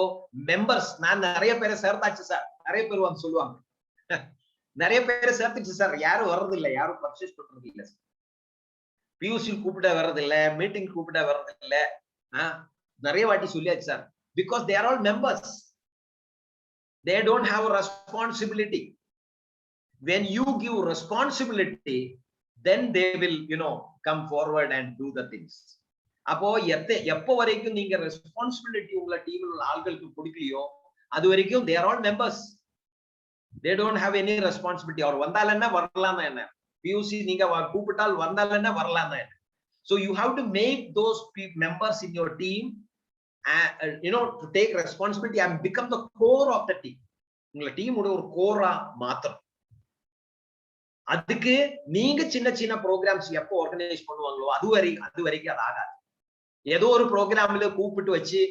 members, நான் நிறைய பேரை சேர்த்தாச்சு சார், நிறைய பேர் வந்து சொல்லுவாங்க, நிறைய பேரை சேர்த்துச்சு சார், யாரும் வர்றது இல்லை, யாரும் பர்ச்சேஸ் பண்றது இல்லை, பியூசி கூப்பிட வர்றது இல்லை, மீட்டிங் கூப்பிட வர்றது இல்லை, நிறைய வாட்டி சொல்லியாச்சு sir. Because they are all members, they don't have a responsibility. When you give responsibility, then they will come forward and do the things. அப்போ எப்போ வரைக்கும் நீங்க ரெஸ்பான்சிபிலிட்டி உங்க டீம்ல உள்ள ஆட்களுக்கு கொடுக்கலையோ அது வரைக்கும் they are all members, they don't have any responsibility. அவர் வந்தால் என்ன, வரலாம் என்ன, பியூசி நீங்க கூப்பிட்டால் வந்தால் என்ன, வரலாம் என்ன. So you have to make those members in your team to take responsibility and become the core of the team. உங்க டீமோட ஒரு கோரா மாத்தணும். அதுக்கு நீங்க சின்ன சின்ன ப்ரோக்ராம்ஸ் எப்போ ஆர்கனைஸ் பண்ணுவாங்களோ அது வரைக்கும் அது ஆகாது. ஏதோ ஒரு ப்ரோக்ராம்ல கூப்பிட்டு வச்சு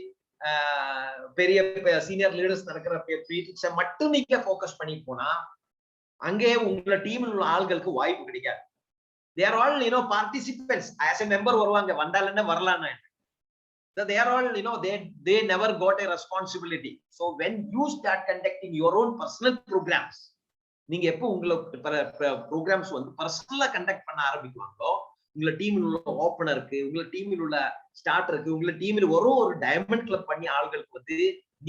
பெரிய சீனியர் லீடர்ஸ் நடக்கிற மீட்டிங்ஸை மட்டும் நீங்க போக்கஸ் பண்ணி போனா அங்கே உங்கள டீம்ல உள்ள ஆள்களுக்கு வாய்ப்பு கிடைக்காது. they are all participants. as a member வருவாங்க, வந்தால் என்ன, வரலாம் என்ன. So they are all they never got a responsibility. So when you start conducting your own personal programs, நீங்க எப்போ உங்கள ப்ரோக்ராம்ஸ் வந்து பர்சனலா கண்டக்ட் பண்ண ஆரம்பிக்குவாங்களோ, உங்க டீமில் உள்ள ஓபனருக்கு, உங்க டீமில் உள்ள ஸ்டார்டருக்கு, உங்க டீமில் ஒரு டைமண்ட் கிளப் பண்ணி ஆள்களுக்கு வந்து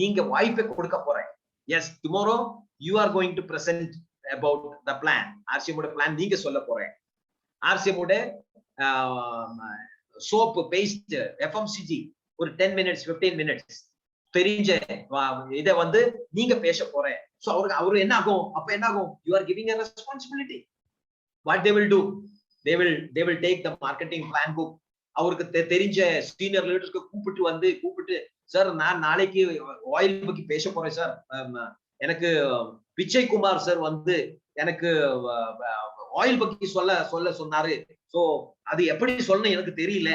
நீங்க வாய்ப்பை கொடுக்க போறீங்க. Yes, tomorrow you are going to present about the plan. RCM ஓட பிளான் நீங்க சொல்ல போறீங்க. RCM ஓட சோப் பேஸ்ட் FMCG ஒரு 10 minutes 15 minutes தெரிஞ்ச இதை வந்து நீங்க பேச போறேன். சோ அவரு என்ன ஆகும், அப்ப என்ன ஆகும், you are giving a responsibility. what they will do, they will take the marketing plan book. அவருக்கு தெரிஞ்ச சீனியர் லீடர்ஸ்க்கு கூப்பிட்டு சார் நான் நாளைக்கு ஆயில் பத்தி பேச போறேன் சார், எனக்கு விஜய் குமார் சார் வந்து எனக்கு ஆயில் பத்தி சொல்ல சொன்னாரு, சோ அது எப்படி சொல்லணும் எனக்கு தெரியல,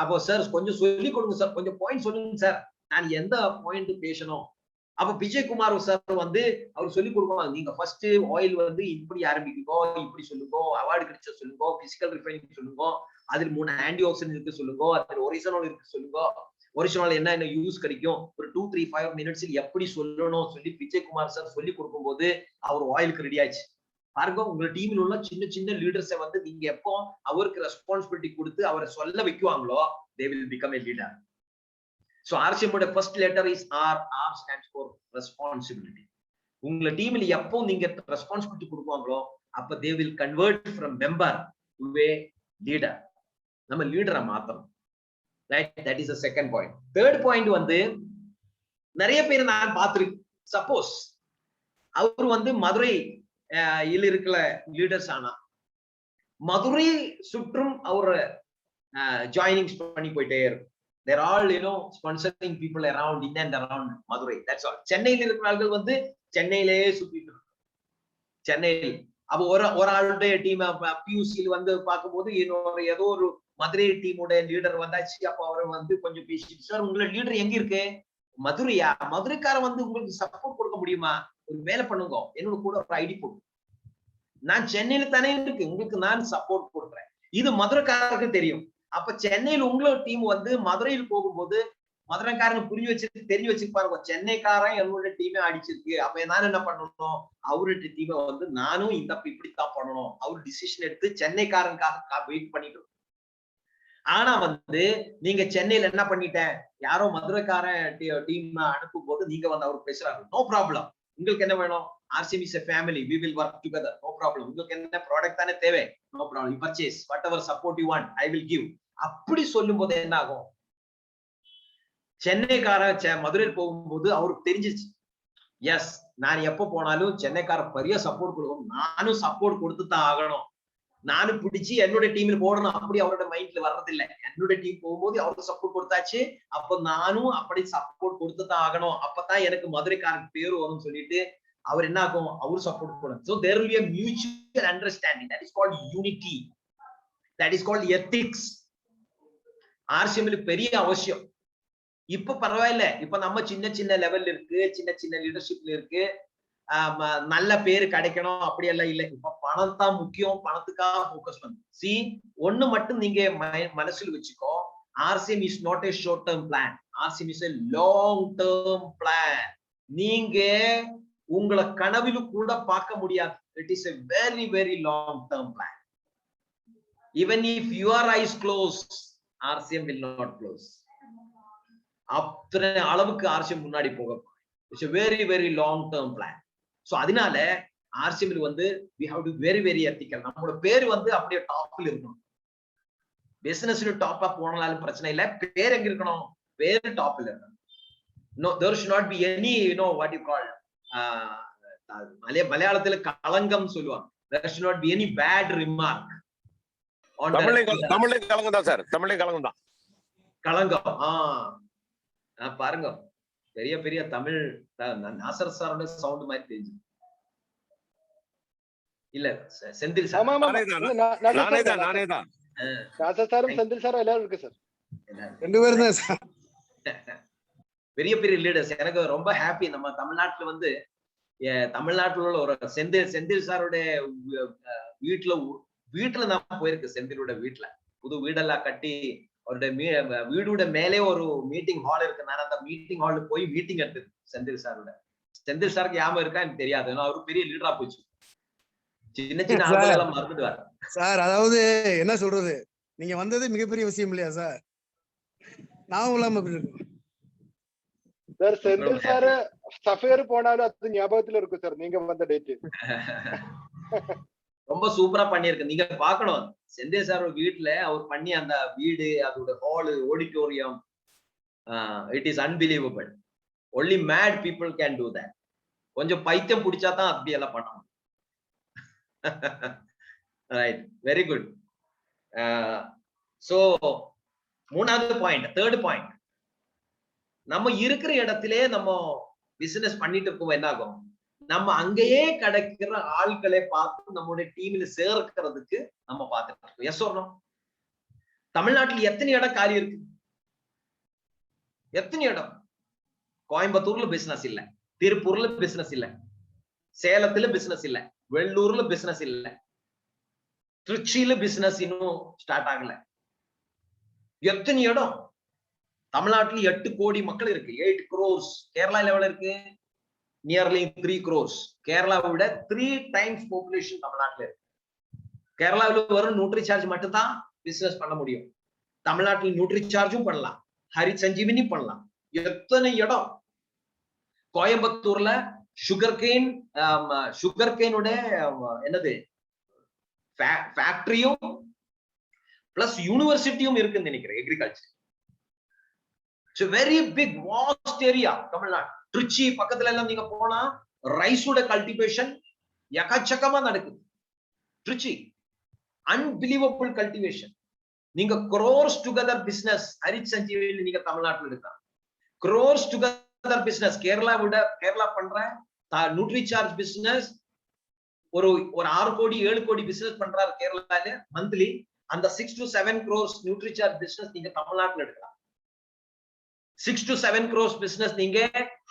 அப்போ சார் கொஞ்சம் சொல்லி கொடுங்க சார், கொஞ்சம் பாயிண்ட் சொல்லுங்க சார், நான் எந்த பாயிண்ட் பேசணும். அப்ப விஜய் குமார் சார் வந்து அவர் சொல்லி கொடுப்பாங்க, நீங்க ஃபர்ஸ்ட் ஆயில் வந்து இப்படி ஆரம்பிக்குங்கோ, இப்படி சொல்லுங்க, அவார்டு கிடைச்ச சொல்லுங்க, பிசிக்கல் ரிஃபைனிங் சொல்லுங்க, அதுல 3 ஆன்டி ஆக்சிடென்ட் இருக்கு சொல்லுங்க, அதுல ஒரிஜினல் இருக்கு சொல்லுங்க, ஒரிஜினல் என்ன யூஸ் கிடைக்கும், ஒரு 2-3-5 minutes எப்படி சொல்லணும் சொல்லி விஜய் குமார் சார் சொல்லி கொடுக்கும்போது அவர் ஆயிலுக்கு ரெடி ஆச்சு. பாருங்க, உங்க டீம்ல உள்ள சின்ன சின்ன லீடர்ஸை வந்து நீங்க எப்போ அவருக்கு ரெஸ்பான்சிபிலிட்டி கொடுத்து அவரை சொல்ல வைக்குவாங்களோ they will become a leader. So RCM ஓட first letter is R. R stands for responsibility. உங்க டீம்ல எப்போ நீங்க ரெஸ்பான்சிபிலிட்டி கொடுப்பாங்களோ அப்ப they will convert from member to a leader. நம்ம லீடரா மாத்தணும். Right? That is the second point. Third point வந்து நிறைய பேர் நான் பார்த்திருக்கேன். சப்போஸ் அவர் வந்து மதுரை இருக்கிற லீடர்ஸ் ஆனா மதுரை சுற்றும் அவர் ஜாயினிங்ஸ் பண்ணி போயிட்டே இருக்கும். They're all sponsoring people around in and around Madurai. That's all. சென்னையில இருக்கிறவர்கள் வந்து சென்னையிலேயே சுத்திட்டு இருக்காங்க. சென்னையில். அப்ப ஒரு ஆளுடைய டீம் பியூசியில் வந்து பார்க்கும்போது இன்னொரு ஏதோ ஒரு மதுரை டீமுடைய லீடர் வந்தாச்சு. அப்ப அவர் வந்து கொஞ்சம் பேசிட்டு, சார் உங்களோட லீடர் எங்க இருக்கு? மதுரையா? மதுரைக்காரன் வந்து உங்களுக்கு சப்போர்ட் கொடுக்க முடியுமா? ஒரு வேலை பண்ணுங்க, என்னோட கூட ஒரு ஐடி போடு. நான் சென்னையில தானே இருக்கு, உங்களுக்கு நான் சப்போர்ட் கொடுக்குறேன். இது மதுரைக்காரருக்கு தெரியும். அப்ப சென்னையில் உங்களோட டீம் வந்து மதுரையில் போகும்போது மதுரைக்காரங்க தெரிஞ்சு வச்சிருப்பாங்க, சென்னைக்காரன் என்னோட டீமே அடிச்சிருக்கு. அப்ப நான் என்ன பண்ணணும், அவருடைய டீமை வந்து நானும் இப்படித்தான் பண்ணணும். அவரு டிசிஷன் எடுத்து சென்னைக்காரனுக்காக வெயிட் பண்ணிட்டு. ஆனா வந்து நீங்க சென்னையில என்ன பண்ணிட்டேன், யாரோ மதுரைக்காரன் டீம் அனுப்பும் போது நீங்க வந்து அவருக்கு பேசுறாரு, நோ ப்ராப்ளம். உங்களுக்கு என்ன வேணும்? RCB is a family, we will work together, no problem. உங்களுக்கு என்ன ப்ராடக்ட் தானே தேவை, no problem, you purchase whatever support you want, I will give. அப்படி சொல்லும் போது என்ன ஆகும், சென்னைக்காரன் மதுரையில் போகும்போது அவருக்கு தெரிஞ்சிச்சு, எஸ் நான் எப்ப போனாலும் சென்னைக்காரன் பெரிய சப்போர்ட் கொடுக்கும், நானும் சப்போர்ட் கொடுத்து தான் ஆகணும், நானும் பிடிச்சி என்னோட டீம்ல போடணும். அப்படி அவரோட மைண்ட்ல வர்றதில்லை. என்னோட டீம் போகும்போது அவருக்கு சப்போர்ட் கொடுத்தாச்சு, அப்ப நானும் அப்படி சப்போர்ட் கொடுத்து தான் ஆகணும், அப்பதான் எனக்கு மதுரைக்காரன் பேரு வரும்னு சொல்லிட்டு அவர் என்ன ஆகும், அவர் சப்போர்ட் கொடுக்கும். So there will be a mutual understanding, that is called unity, that is called ethics. RCM பெரிய அவசியம். இப்ப பரவாயில்ல, இப்ப நம்ம சின்ன சின்ன லெவல்ல இருக்கு, சின்ன சின்ன லீடர்ஷிப்ல இருக்கு, நல்ல பேரு கிடைக்கணும் அப்படி எல்லாம் இல்லை. இப்ப பணம் தான் முக்கியம், பணத்துக்காக போக்கஸ் பண்ணு. சி ஒண்ணு மட்டும் நீங்க மனசுல வச்சுக்கோ, RCM is not a short term plan, RCM is a long term plan. நீங்க உங்களை கனவிலு கூட பார்க்க முடியாது. It is a very very long term plan. Even if your eyes close, RCM will not close. அத்தனை அளவுக்கு RCM முன்னாடி போக. It's a very very long term plan. So அதனால RCM வந்து we have to very very ethical. நம்மளோட பேர் வந்து அப்படியே டாப்ல இருக்கணும். பிசினஸ்ல டாப்பா போனாலும் பிரச்சனை இல்ல, பேர் எங்க இருக்கணும், பேர் டாப்ல இருக்கணும். No, there should not be any, what you call, மலையாளத்துல களங்கம் சொல்லுவாங்க. There should not be any bad remark on தமிழ்ல களங்கம் தான் சார், தமிழ்ல களங்கம் தான். களங்கம் பாருங்க, பெரிய பெரிய தமிழ் நாசர் சாரோட சவுண்ட் மாதிரி தெரிஞ்சு இல்ல, செந்தில் சார். நானே தான். நாசர் சாரும் செந்தில் சாரும் எல்லாரும் இருக்கு சார், ரெண்டு பேரும் தான் சார். பெரிய பெரிய லீடர்ஸ். எனக்கு ரொம்ப ஹாப்பி, நம்ம தமிழ்நாட்டுல வந்து தமிழ்நாட்டுல உள்ள ஒரு செந்தில் சாருடைய வீட்டுல நான் போயிருக்கு. செந்திலோட வீட்டுல புது வீடெல்லாம் கட்டி அவருடைய வீடோட மேலே ஒரு மீட்டிங் ஹால் இருக்கு. நான் அந்த மீட்டிங் ஹாலுக்கு போய் மீட்டிங் எடுத்தது செந்தில் சாரோட. செந்தில் சாருக்கு ஞாபகம் இருக்கா எனக்கு தெரியாது, ஏன்னா அவரு பெரிய லீடரா போச்சு. சின்ன சின்ன ஆளுகளெல்லாம் மறந்துடுவார் சார். அதாவது என்ன சொல்றது, நீங்க வந்தது மிகப்பெரிய விஷயம் இல்லையா சார்? நான் இல்லாம சார் செந்தில் சார் சஃபேர் போனாலும் அது ஞாபகத்துல இருக்கும் சார், நீங்க வந்த டேட். ரொம்ப சூப்பரா பண்ணிருக்கு, நீங்க பாக்கணும். செந்தில் சார் வீட்டுல அவர் பண்ணி அந்த வீடு, அதோட hall, auditorium, it is unbelievable. Only mat people can do that. கொஞ்சம் பைத்தியம் பிடிச்சாதான் அப்படி எல்லாம் பண்ணணும். Right, very good. சோ மூணாவது பாயிண்ட், தேர்ட் பாயிண்ட், நம்ம இருக்கிற இடத்திலே நம்ம பிசினஸ் பண்ணிட்டு இருக்கோம், என்ன ஆகும், நம்ம அங்கேயே கிடைக்கிற ஆட்களை பார்த்து நம்மளுடைய டீம்ல சேர்க்கிறதுக்கு நம்ம பார்த்துட்டு இருக்கோம். எஸ் சொல்லணும், தமிழ்நாட்டில் எத்தனை இடம் காலி இருக்கு, எத்தனை இடம். கோயம்புத்தூர்ல பிசினஸ் இல்ல, திருப்பூர்ல பிசினஸ் இல்ல, சேலத்துல பிசினஸ் இல்ல, வெள்ளூர்ல பிசினஸ் இல்ல, திருச்சியில பிசினஸ் இன்னும் ஸ்டார்ட் ஆகல. எத்தனை இடம். தமிழ்நாட்டில் 8 கோடி மக்கள் இருக்கு, 8 crores. கேரளா லெவல் இருக்கு, நியர்லி 3 crores. கேரளாவை விட 3 times பாப்புலேஷன் தமிழ்நாட்டில் இருக்கு. கேரளாவில் வரும் நியூட்ரி சார்ஜ் மட்டும் தான் பிசினஸ் பண்ண முடியும். தமிழ்நாட்டில் நியூட்ரி சார்ஜும் பண்ணலாம், ஹரி சஞ்சீவினி பண்ணலாம். எத்தனை இடம். கோயம்புத்தூர்ல சுகர் கேனோட என்னது ஃபேக்டரியும் பிளஸ் யூனிவர்சிட்டியும் இருக்குன்னு நினைக்கிறேன், agriculture. It's a very big vast area தமிழ்நாடு. திருச்சி பக்கத்துல எல்லாம் நீங்க போனா ரைஸோட கல்டிவேஷன் எக்கச்சக்கமா நடக்குது. Trichy unbelievable cultivation. நீங்க crores together business Harit Sanjeevini நீங்க தமிழ்நாட்டுல இருக்கலாம். crores together business கேரளா பண்ற நியூட்ரி சார்ஜ் பிசினஸ் ஒரு 6 கோடி 7 கோடி பிசினஸ் பண்றாரு கேரளால மந்த்லி, அந்த 6 to 7 crores நியூட்ரிசார்ஜ் பிசினஸ் நீங்க தமிழ்நாட்டுல எடுக்கலாம். 6 to 7 crores பிசினஸ் நீங்க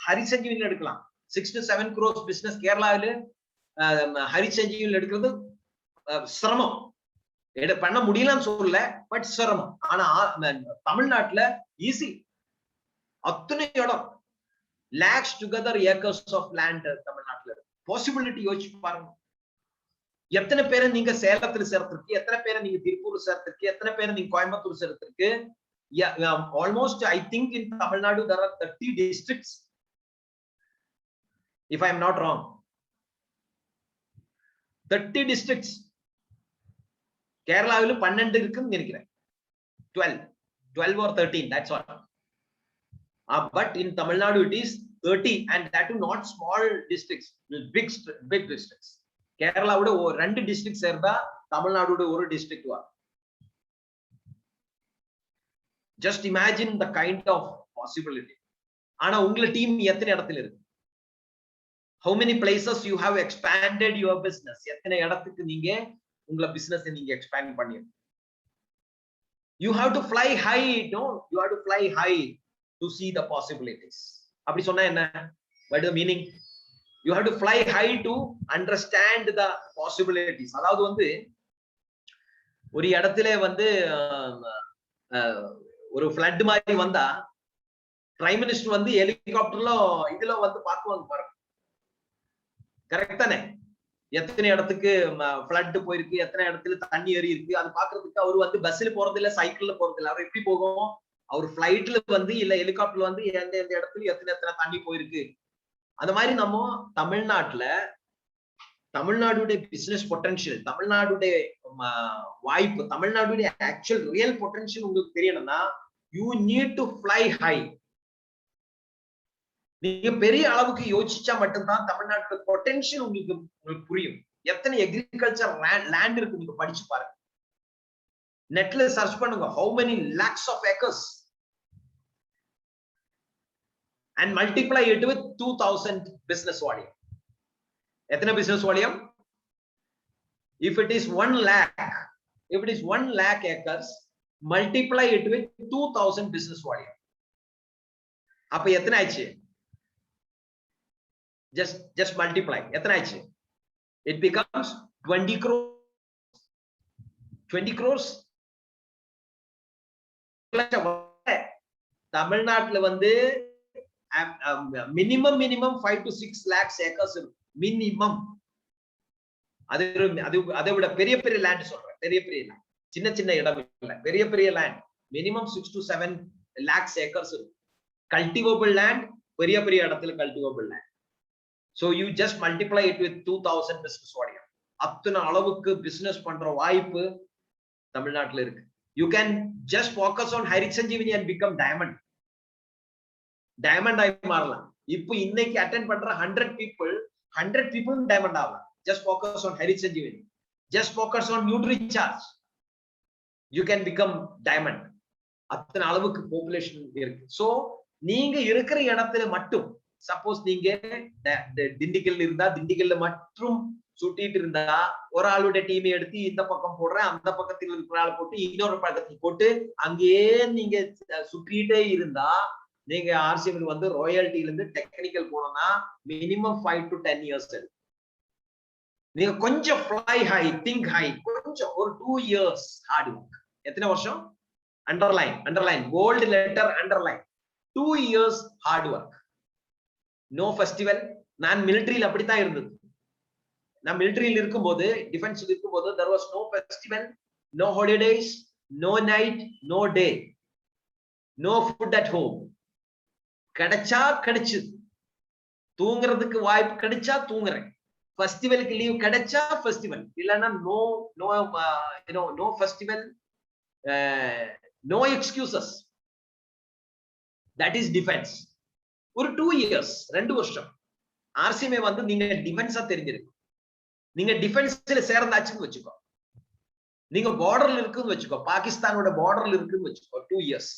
ஹரிசஞ்சீவில எடுக்கலாம். 6 to 7 crores பிசினஸ் கேரளாவில ஹரிசஞ்சீவில எடுக்கிறது சிரமம். பண்ண முடியலன்னு சொல்லல, பட் சிரமம். ஆனா தமிழ்நாட்டுல ஈஸி. அத்தனை இடம் lakhs together acres of land தமிழ்நாட்டுல பாசிபிலிட்டி யோசிச்சு பாருங்க. எத்தனை பேரை நீங்க சேலத்துல சேர்த்திருக்கு, எத்தனை பேரை நீங்க திருப்பூர் சேர்த்திருக்கு, எத்தனை பேரை நீங்க கோயம்புத்தூர் சேர்த்திருக்கு. Almost I think in Tamil Nadu there are 30 districts if I am not wrong. 30 districts. கேரளாவில் 12 இருக்குன்னு நினைக்கிறேன். 12 or 13, that's all. But in Tamil Nadu it is 30, and that too not small districts, big districts. கேரளாவோட 2 districts சேர்ந்தா தமிழ்நாடோட ஒரு district வா. Just imagine the kind of possibility. ஆனா உங்க டீம் எத்தனை இடத்துல இருக்கு? How many places you have expanded your business? எத்தனை இடத்துக்கு நீங்க உங்க பிசினஸ் நீங்க எக்ஸ்பேண்ட் பண்ணி? You have to fly high, no? You have to fly high to see the possibilities. அப்படி சொன்னா என்ன? What is the meaning? You have to fly high to understand the possibilities. அதாவது வந்து ஒரு இடத்துல வந்து ஒரு ஃப்ளட் மாதிரி வந்தா பிரைம் மினிஸ்டர் வந்து ஹெலிகாப்டர்ல இதுல வந்து பாக்குவாங்க பாருங்க. கரெக்ட் தானே? எத்தனை இடத்துக்கு ஃப்ளட் போயிருக்கு, எத்தனை இடத்துல தண்ணி ஏறி இருக்கு, அது பாக்குறதுக்கு அவர் வந்து பஸ்ல போறது இல்ல, சைக்கிள்ல போறது இல்ல. அவர் எப்படி போகும்? அவர் பிளைட்ல வந்து இல்ல ஹெலிகாப்டர்ல வந்து எந்த எந்த இடத்துல எத்தனை தண்ணி போயிருக்கு. அந்த மாதிரி நம்ம தமிழ்நாட்டுல தமிழ்நாடுடைய பிசினஸ் பொட்டன்ஷியல், தமிழ்நாடுடைய வாய்ப்பு, தமிழ்நாடுடைய ஆக்சுவல் ரியல் பொட்டன்ஷியல் உங்களுக்கு தெரியணும்னா you need to fly high. நீங்க பெரிய அளவுக்கு யோசிச்சா மட்டும்தான் தமிழ்நாட்டுல பொட்டன்ஷியல் உங்களுக்கு புரியும். எத்தனை அக்ரிகல்ச்சர் லேண்ட் இருக்கு நீங்க படிச்சு பாருங்க. நெட்ல சர்ச் பண்ணுங்க, how many lakhs of acres, and multiply it with 2000 business volume. எத்தனை business volume? If it is 1 lakh acres, multiply it with 2000 business volume. அப்ப எத்தனை ஆச்சு? Just multiply. எத்தனை ஆச்சு? It becomes 20 crores. 20 crores. தமிழ்நாட்டுல வந்து minimum 5 to 6 lakhs acres minimum. அதை விட பெரிய லேண்ட் சொல்றேன். பெரிய லேண்ட், சின்ன இடம் இல்ல, பெரிய land. Minimum 6 to 7 lakhs acres cultivable land, பெரிய இடத்துல cultivable land. So you just multiply it with 2000 business volume. அத்தனை அளவுக்கு பிசினஸ் பண்ற வாய்ப்பு தமிழ்நாட்டுல இருக்கு. You can just focus on Harisanjeevani and become diamond. Diamond ஆகி மாறலாம். இப்போ இன்னைக்கு அட்டெண்ட் பண்ற 100 people diamond ஆகலாம். Just focus on Harisanjeevani. Just focus on NutriCharge. You can become diamond. அத்தனை அளவுக்கு பாப்புலேஷன் இருக்கு. So நீங்க இருக்கிற இடத்துல மட்டும், சப்போஸ் நீங்க திண்டுக்கல்ல இருந்தா திண்டுக்கல்ல மட்டும் சுட்டிட்டு இருந்தா, ஒரு ஆளுடைய டீமை எடுத்து இந்த பக்கம் போடுறேன், அந்த பக்கத்தில் இருக்கிற ஆள் போட்டு இன்னொரு பக்கத்தில் போட்டு அங்கேயே நீங்க சுற்றிட்டே இருந்தா, நீங்க ஆர்சிஎம்ல வந்து ராயல்டில இருந்து டெக்னிக்கல் போனோம்னா மினிமம் 5 to 10 years. நீங்க கொஞ்சம் ஃப்ளை ஹை, திங்க் ஹை, கொஞ்சம் ஒரு 2 years ஹார்ட் ஒர்க். எத்தனை வருஷம்? Underline gold letter underline. 2 years hard work. No festival. நான் மிலிட்டரியில் அப்படித்தான் இருந்தது. நான் மிலிட்டரியில் இருக்கும்போது, டிஃபென்ஸ்ல இருக்கும்போது, there was no festival, no holidays, no night, no day, no food at home. கிடைச்சா கிடைச்சு, தூங்குறதுக்கு வாய்ப்பு கிடைச்சா தூங்குறேன். ஃபெஸ்டிவலுக்கு லீவ் கிடைச்சா ஃபெஸ்டிவல், இல்லைன்னா no festival, no excuses. That is defence. ஒரு 2 years, 2 வருஷம் ஆர்சிஎம்ஏ வந்து நீங்க டிஃபென்ஸா தெரிஞ்சிருக்கு. நீங்க டிஃபென்ஸ்ல சேர்ந்தாச்சுன்னு வச்சுக்கோ, நீங்க பார்டர்ல இருக்குன்னு வச்சுக்கோ, பாகிஸ்தானோட பார்டர்ல இருக்குன்னு வச்சுக்கோ, 2 years.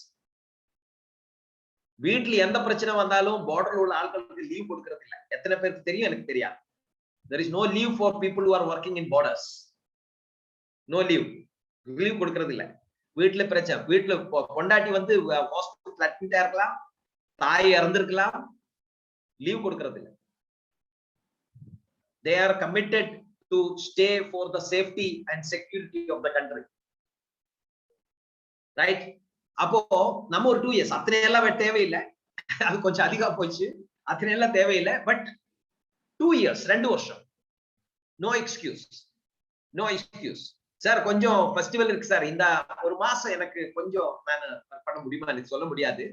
வீட்டுல எந்த பிரச்சனை வந்தாலும் பார்டர்ல உள்ள ஆட்களுக்கு லீவ் கொடுக்கறது இல்ல. எத்தனை பேருக்கு தெரியும்? எனக்கு தெரியாது. There is no leave for people who are working in borders. No leave. Leave கொடுக்கிறது இல்ல. வீட்டுல பிரச்சனை, வீட்டுல பொண்டாட்டி வந்து ஹாஸ்பிடல் அட்மிட் ஆயிருக்கலாம், தாய் இறந்திருக்கலாம், லீவ் கொடுக்கிறது இல்ல. They are committed to stay for the safety and security of the country. Right? அப்போ நம்ம ஒரு 2 years அத்தனை எல்லாம் தேவையில்லை, அது கொஞ்சம் அதிகமா போச்சு, அத்தனை எல்லாம் தேவையில்லை. பட் 2 years 2 வருஷம், no excuse, no excuse. Sir கொஞ்சம் ஃபெஸ்டிவல் இருக்கு சார், இந்த ஒரு மாசம் எனக்கு கொஞ்சம் நான் பண்ண முடியுமா எனக்கு சொல்ல முடியாது,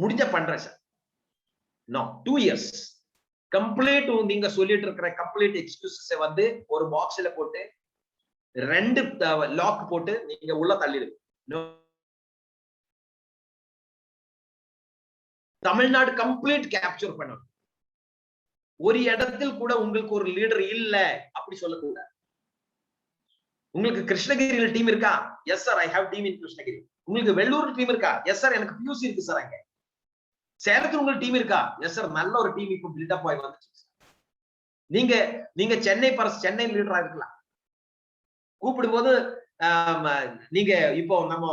முடிஞ்ச பண்றேன் சார். No, 2 years complete. நீங்க சொல்லிட்டு இருக்கிற கம்ப்ளீட் எக்ஸ்கியூசஸ் வந்து ஒரு பாக்ஸ்ல போட்டு 2 லாக் போட்டு நீங்க உள்ள தள்ளிடுங்க. தமிழ்நாடு கம்ப்ளீட் கேப்சர் பண்ணணும். ஒரு இடத்தில் கூட உங்களுக்கு ஒரு லீடர் இல்ல அப்படி சொல்லக்கூடாது. உங்களுக்கு கிருஷ்ணகிரியில டீம் இருக்கா? Yes sir, I have team in Krishnagiri. உங்களுக்கு வெள்ளூர் டீம் இருக்கா? எஸ் சார், எனக்கு பியூசி இருக்கு சார். அங்க சேலத்துல உங்களுக்கு டீம் இருக்கா? எஸ் சார், நல்ல ஒரு டீம் இப்போ பில்டப் ஆகி வந்துச்சு. நீங்க சென்னை லீடரா இருக்கலாம். கூப்பிடும்போது நீங்க இப்போ நம்ம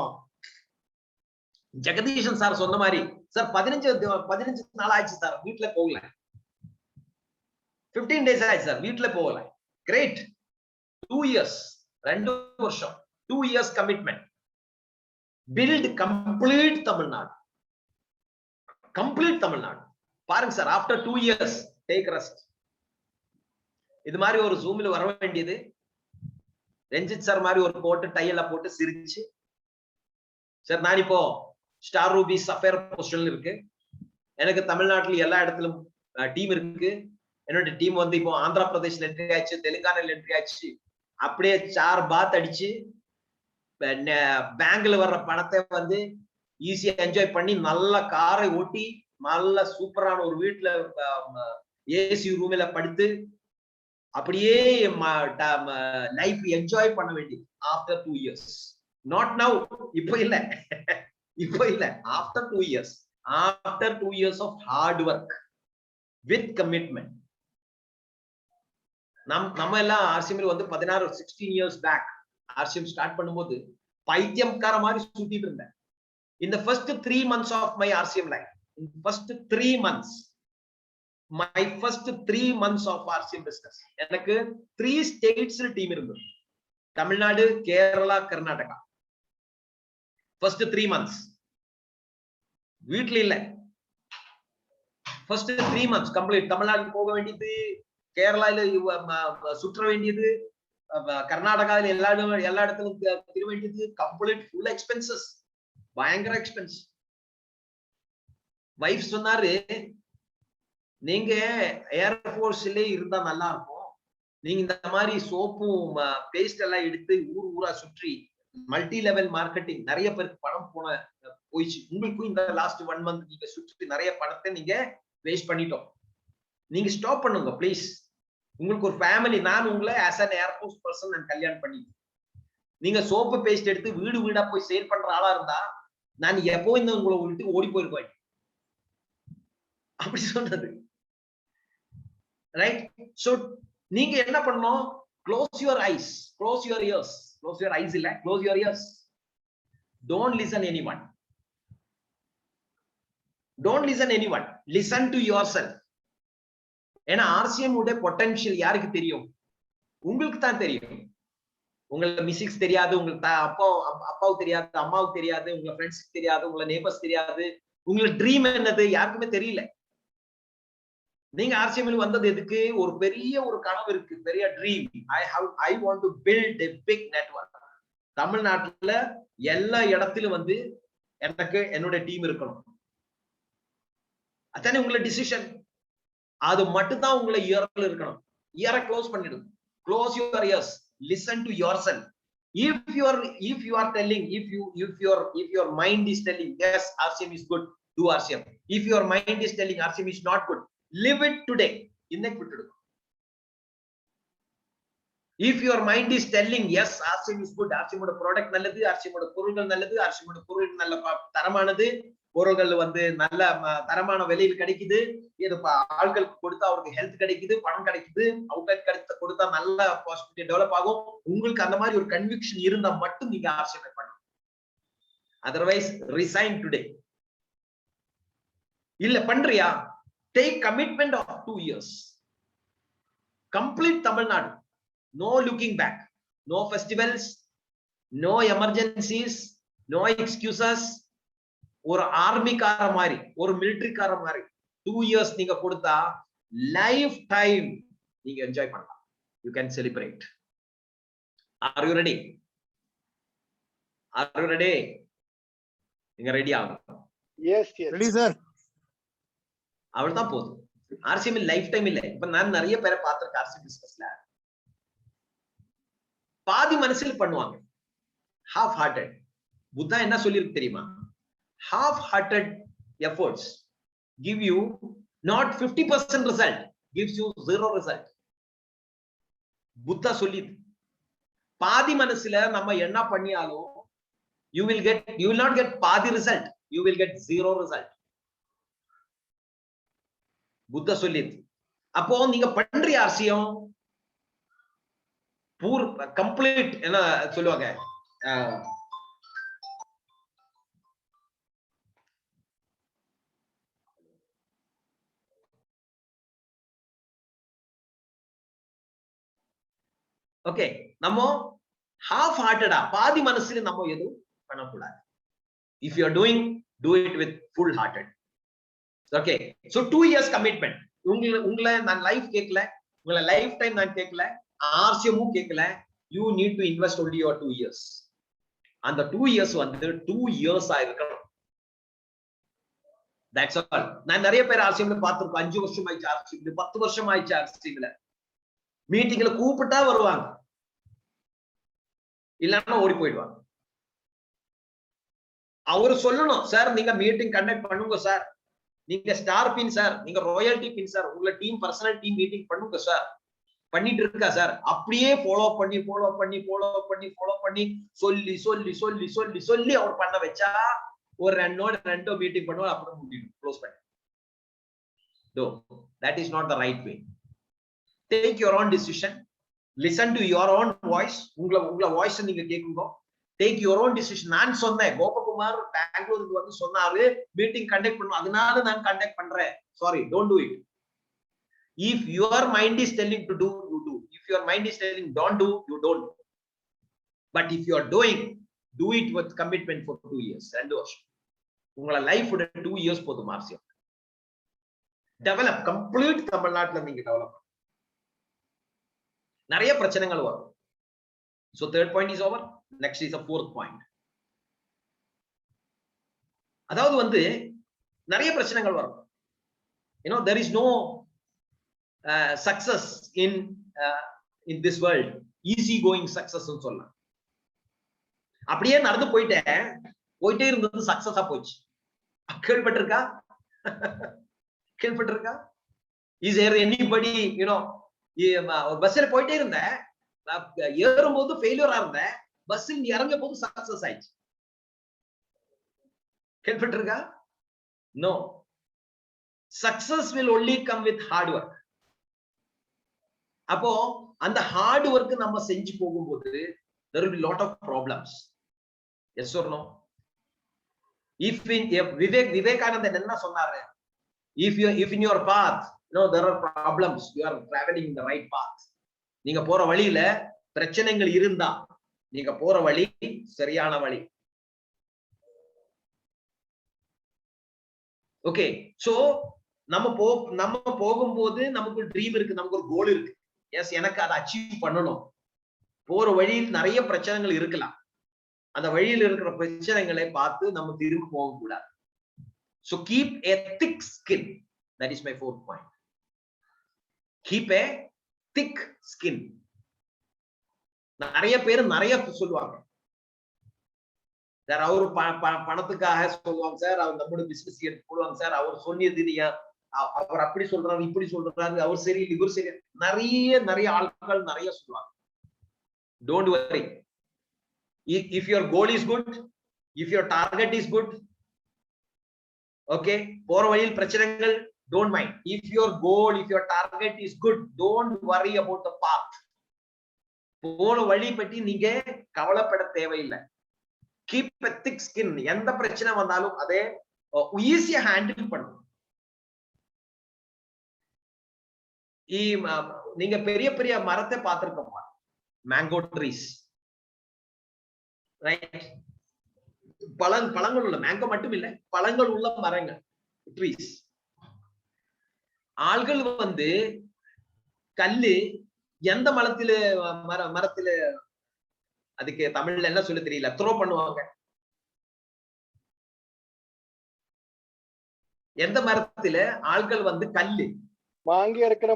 ஜெகதீஷன் சார் சொன்ன மாதிரி, சார் 15 நாள் ஆயிடுச்சு சார், வீட்டுல போகல. 15 days ஆயிடுச்சு சார், வீட்டுல போகல. கிரேட். 2 years 2 வருஷம், 2 years commitment. Build complete Tamil Nadu, complete Tamil Nadu. பாருங்க sir, after 2 years take rest. இது மாதிரி ஒரு ஜூம்ல வர வேண்டியது, ரஞ்சித் சார் மாதிரி ஒரு கோட்டு டைல போட்டு சிரிச்சு, சார் நான் இப்போ ஸ்டார் ரூபி சஃபேர் பொசிஷன்ல இருக்கு, எனக்கு தமிழ்நாட்டுல எல்லா இடத்திலும் டீம் இருக்கு. என்னோட டீம் வந்து இப்போ ஆந்திர பிரதேஷ்ல என்ட்ரி ஆச்சு, தெலுங்கானால என்ட்ரி ஆச்சு. அப்படியே 4 பாத் அடிச்சு பேங்க்ல வர்ற பணத்தை வந்து ஈஸியா என்ஜாய் பண்ணி நல்ல காரை ஓட்டி நல்ல சூப்பரான ஒரு வீட்டுல ஏசி ரூம்ல படுத்து அப்படியே லைஃப் என்ஜாய் பண்ண வேண்டியது. ஆஃப்டர் 2 years, நாட் நவ், இப்போ இல்ல, இப்போ இல்ல, after 2 years, after 2 years of hard work with commitment. நம்ம எல்லாம் ஆர்சிஎம் வந்து 16 years பேக் ஆர்சிஎம் ஸ்டார்ட் பண்ணும்போது பைத்தியம்கார மாதிரி சுத்திட்டு இருந்தேன். இந்த first 3 months of my RCM life, first 3 months, my first 3 months of RCM business, எனக்கு 3 states டீம் இருந்தது. தமிழ்நாடு, கேரளா, கர்நாடகா. first 3 months வீட்ல இல்ல. first 3 months கம்ப்ளீட் தமிழ்நாடு போக வேண்டியது, கேரளால சுற்ற வேண்டியது, கர்நாடகாவில் எல்லா இடத்திலும் திர வேண்டியது. கம்ப்ளீட் ஃபுல் எக்ஸ்பென்சஸ், பயங்கர எக்ஸ்பென்ஸ். வைஃப் சொன்னாரு, நீங்க ஏர்போர்ட்ஸ்ல இருந்தா நல்லா இருக்கும், நீங்க இந்த மாதிரி சோப்பும் பேஸ்ட் எல்லாம் எடுத்து ஊரா சுற்றி மல்டி லெவல் மார்க்கெட்டிங், நிறைய பேருக்கு பணம் போயிடுச்சு. உங்களுக்கும் இந்த லாஸ்ட் 1 month நீங்க சுற்றி நிறைய பணத்தை நீங்க வேஸ்ட் பண்ணிட்டோம். நீங்க ஸ்டாப் பண்ணுங்க ப்ளீஸ். உங்களுக்கு ஒரு ஃபேமிலி, நான் உங்களை ஆஸ் அன் ஏர்போர்ட் பர்சன் நான் கல்யாணம் பண்ணி, நீங்க சோப்பு பேஸ்ட் எடுத்து வீடு வீடா போய் சேல் பண்ற ஆளா இருந்தா நான் எப்போ இந்த உங்களை விட்டு ஓடி போயிருக்கேன் அப்படி சொன்னது. ரைட்? சோ நீங்க என்ன பண்ணணும்? Close your eyes, close your ears. Close your eyes இல்ல, close your ears. Don't listen anyone, don't listen anyone, listen to yourself. ஏன்னா ஆர்சிஎம் உடைய பொட்டன்ஷியல் யாருக்கு தெரியும்? உங்களுக்கு தான் தெரியும். உங்களை மிஸ்ஸிக்ஸ் தெரியாது, உங்களுக்கு அப்பாவுக்கு தெரியாது, அம்மாவுக்கு தெரியாது, உங்க ஃப்ரெண்ட்ஸ்க்கு தெரியாது, உங்களை நேபர்ஸ் தெரியாது. உங்களுக்கு ட்ரீம் என்னது யாருக்குமே தெரியல. நீங்க ஆர்சிஎம்ல வந்தது எதுக்கு? ஒரு பெரிய ஒரு கனவு இருக்கு, பெரிய dream. I want to build a big network. தமிழ்நாட்டுல எல்லா இடத்திலும் வந்து எனக்கு என்னோட டீம் இருக்கணும். அதானே உங்களை டிசிஷன். அது மட்டும் தான் உங்களை இயர்ல இருக்கணும். இயரை க்ளோஸ் பண்ணிடுங்க. Close your years, listen to yourself. If you are telling, if your mind is telling yes, RCM is good, do RCM. If your mind is telling RCM is not good, live it today. இன்னைக்கு விட்டுடுங்க. If your mind is telling yes, RCM is good, RCM ஓட ப்ராடக்ட் நல்லது, RCM ஓட பொருட்கள் நல்லது, RCM ஓட பொருட்கள் நல்ல தரமானது, பொருள்கள் வந்து நல்ல தரமான விலையில் கிடைக்குது, இது ஆட்களுக்கு கொடுத்தா அவருக்கு ஹெல்த் கிடைக்குது, பணம் கிடைக்குது, அவுட்லெட் கொடுத்தா நல்ல பாசிபிலிட்டி டெவலப் ஆகும். உங்களுக்கு அந்த மாதிரி ஒரு கன்விக்ஷன் இருந்தா மட்டும் நீங்க ஆர்சிஎம் பண்ணணும். Otherwise resign today. இல்ல பண்றியா, take commitment of 2 years. Complete Tamil Nadu. No looking back. No festivals. No emergencies. No excuses. ஒரு ஆர்மிக்கார மாதிரி, ஒரு மிலிட்டரிக்கார மாதிரி 2 years நீங்க கொடுத்தா லைஃப் டைம் நீங்க என்ஜாய் பண்ணலாம். You can celebrate. Are you ready? Are you ready? நீங்க ரெடி ஆகணும். Yes, yes. Ready sir. அவ்வளவுதான் போதும். ஆர்சிஎம் லைஃப் டைம் இல்ல. இப்ப நான் நிறைய பேரை பார்த்திருக்கேன் ஆர்சிஎம் பிசினஸ்ல. பாதி மனசில் பண்ணுவாங்க, ஹாஃப் ஹார்ட்டட். புத்தா என்ன சொல்லிருக்கு தெரியுமா? half hearted efforts give you not 50% result, gives you 0 result. Buddha சொல்லி பாதி மனசுல நம்ம என்ன பண்ணியாலும் you will not get பாதி result, you will get 0 result. Buddha சொல்லி அப்போ நீங்க பண்ற ஆர்சியம் கம்ப்ளீட் என்ன சொல்லுவாங்க, ஓகே நம்ம ஹாஃப் ஹார்ட்டடா பாதி மனசுல நம்ம எதுவும் பண்ணக்கூடாது. If you are doing, do it with full hearted. Okay, so 2 years commitment. உங்களை நான் லைஃப் கேட்கல, உங்களை லைஃப் டைம் நான் கேட்கல, ஆர்சிஎமும் கேட்கல. You need to invest only your 2 years. அந்த 2 years வந்து 2 years இருக்கணும். That's all. நான் நிறைய பேர் ஆர்சிஎம்ல பார்த்திருக்கேன். 5 வருஷம் ஆயிடுச்சு ஆர்சிஎம்ல, 10 வருஷம் ஆயிடுச்சு ஆர்சிஎம்ல. மீட்டிங்ல கூப்பிட்டா வருவாங்க, இல்லன்னா ஓடி போயிடுவாங்க. அவரு சொல்லணும், சார் நீங்க மீட்டிங் கண்டக்ட் பண்ணுங்க சார், நீங்க ஸ்டார் பின் சார், நீங்க ராயல்டி பின் சார், உங்க டீம் பர்சனல் டீம் மீட்டிங் பண்ணுங்க சார், பண்ணிட்டு இருக்கா சார். அப்படியே ஃபாலோ பண்ணி சொல்லி அவர் பண்ண வச்சா ஒரு ரெண்டோ மீட்டிங் பண்ணுவோம், அப்புறம் முடியும், க்ளோஸ் பண்ணி. That is not the right way. Take your own decision. Listen to your own voice. உங்கள வாய்ஸ் நீங்க கேக்குங்க. Take your own decision. நான் சொன்னேன், கோபகுமார் பெங்களூருக்கு வந்து சொன்னாரு மீட்டிங் கண்டக்ட் பண்ணனும், அதனால நான் கண்டக்ட் பண்றேன். Sorry, don't do it. If your mind is telling to do, you do. If your mind is telling don't do, you don't. But if you are doing, do it with commitment for 2 years. 2 வருஷம். உங்கள லைஃப் 2 years போதும் ஆர்சிஎம். டெவலப் கம்ப்ளீட் தமிழ்நாட்டுல நீங்க டெவலப். நிறைய பிரச்சனைகள் வரும். So third point is over. Next is the fourth point. அதாவது வந்து நிறைய பிரச்சனைகள் வரும். You know, there is no success in this world. Easy going success னு சொல்லலாம். அப்படியே நடந்து போயிட்டே இருந்தது சக்சஸா போச்சு. கேள்விப்பட்டிருக்கா? Is there anybody, you know, பஸ்ல போயிட்டே இருந்தேன், ஏறும்போது ஃபெயிலியரா இருந்தேன், பஸ்ஸில் இறங்க போது சக்சஸ் ஆயிடுச்சு. கேள்விப்பட்டிருக்கா? No. Success will only come with hard work. அப்போ அந்த ஹார்ட் ஒர்க் நம்ம செஞ்சு போகும்போது there will be lot of problems. Yes or no? If Vivekananda என்ன சொன்னாரு? If in your path, no, there are problems, you are traveling in the right path. நீங்க போற வழியில பிரச்சனைகள் இருந்தா நீங்க போற வழி சரியான வழி. ஓகே, சோ நம்ம போகும்போது நமக்கு ஒரு ட்ரீம் இருக்கு, நமக்கு ஒரு கோல் இருக்கு. எஸ், எனக்கு அதை அச்சீவ் பண்ணணும். போற வழியில் நிறைய பிரச்சனைகள் இருக்கலாம். அந்த வழியில் இருக்கிற பிரச்சனைகளை பார்த்து நம்ம திரும்ப போக கூடாது. So keep a thick skin. That is my fourth point. Keep a thick skin. நிறைய பேர் நிறைய சொல்லுவாங்க. சார் அவரு பணத்துக்காக சொல்லுவாங்க சார், அவர் நம்மளோட பிசினஸ் எடுத்து போடுவாங்க சார், அவர் சொன்னது இல்லையா, அவர் அப்படி சொல்றாரு இப்படி சொல்றாரு, அவர் சரி இவர் சரி, நிறைய ஆட்கள் நிறைய சொல்லுவாங்க. Don't worry. If your goal is good, if your target is good, okay, போற வழியில் பிரச்சனைகள் don't mind. If your goal, if your target is good, don't worry about the path. போற வழி பற்றி நீங்க கவலைப்பட தேவையில்லை. Keep a thick skin. எந்த பிரச்சனை வந்தாலும் அதே ஈஸியா ஹேண்டில் பண்ணும். நீங்க பெரிய பெரிய மரத்தை பார்த்திருக்கோமா? Mango trees, right? பழங்கள் உள்ள, மேங்கோ மட்டும் இல்ல, பழங்கள் உள்ள மரங்கள், ட்ரீஸ். ஆள்கள் வந்து கல்லு எந்த மரத்துல அதுக்கு தமிழ்ல என்ன சொல்ல தெரியல, த்ரோ பண்ணுவாங்க. எந்த மரத்துல ஆள்கள் வந்து கல்லு வாங்கி இருக்கிற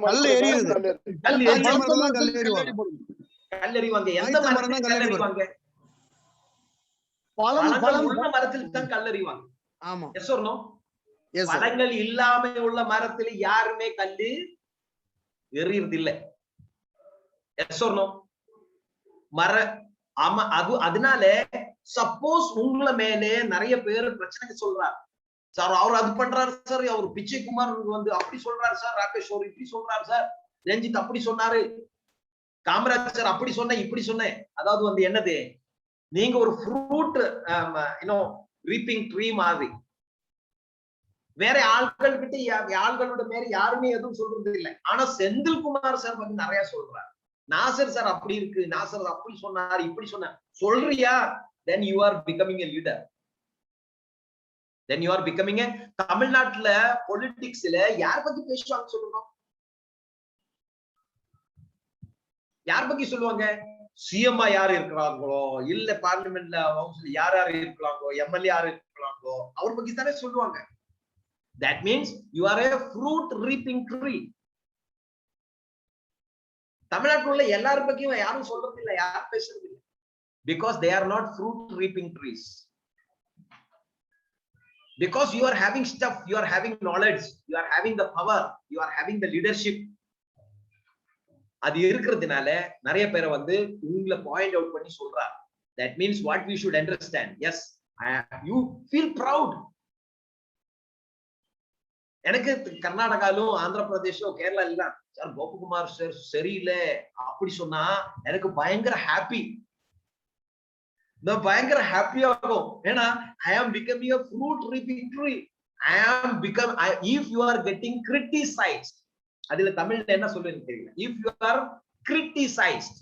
கல்லறிவாங்க. எந்த மரத்துல கல்லறிவாங்க? உள்ள மரத்தில் தான் கல்லறிவாங்க. ஆமா, எஸ் ஆர் நோ? பழங்கள் இல்லாம உள்ள மரத்துல யாருமே கல்லு எறியறது இல்ல. Yes or no? ஆமா, அதனால சப்போஸ் உங்களை மேலே நிறைய பேர் பிரச்சனைக்கு சொல்றாரு சார், அவர் அது பண்றாரு சார், அவர் பிச்சைக்குமார் வந்து அப்படி சொல்றாரு சார், ராகேஷ் அவர் இப்படி சொல்றாரு சார், ரஞ்சித் அப்படி சொன்னாரு, காமராஜ் சார் அப்படி சொன்னேன் இப்படி சொன்னேன். அதாவது வந்து என்னது, நீங்க ஒரு ஃப்ரூட் ரீப்பிங் ட்ரீ மாதிரி. வேற ஆள்கள் கிட்ட ஆள்களோட மேல யாருமே எதுவும் சொல்றது இல்லை. ஆனா செந்தில்குமார் சார் வந்து நிறைய சொல்றாரு. நாசர் சார் அப்படி இருக்கு, நாசர் அப்படி சொன்னாரு இப்படி சொன்னார். சொல்றியா? then you are becoming a leader. then you are becoming a தமிழ்நாட்டுல பொலிட்டிக்ஸ்ல யார் பத்தி பேசுவாங்க சொல்லுங்க? யார் பத்தி சொல்லுவாங்க? சிஎம் யாரு இருக்கிறாங்களோ, இல்ல பார்லிமெண்ட்ல ஹவுஸ்ல யார் யாரு இருக்கிறாங்களோ, எம்எல்ஏ யாரு இருக்கிறாங்களோ, அவர் பத்தி தானே சொல்லுவாங்க. that means you are a fruit reaping tree. தமிழ்நாட்டுல உள்ள எல்லாரும் பத்தியும் யாரும் சொல்றது இல்லை, யாரும் பேசுறது இல்லை. because they are not fruit reaping trees. because you are having stuff, you are having knowledge, you are having the power, you are having the leadership. அது இருக்கிறதுனால நிறைய பேரை வந்து உங்களை பாயிண்ட் அவுட் பண்ணி சொல்றாங்க. that means what we should understand, yes, you feel proud. எனக்கு கர்நாடகாலும் ஆந்திர பிரதேஷும் கேரளா இல்ல சார், கோபகுமார் சார் சரியில்லை அப்படி சொன்னா எனக்கு பயங்கர ஹாப்பி, பயங்கர ஹாப்பியா இருக்கும். ஏன்னா I am becoming a fruit reaping tree. If you are getting criticized, அதுல தமிழ்ல என்ன சொல்றேன்னு தெரியல. if you are criticized,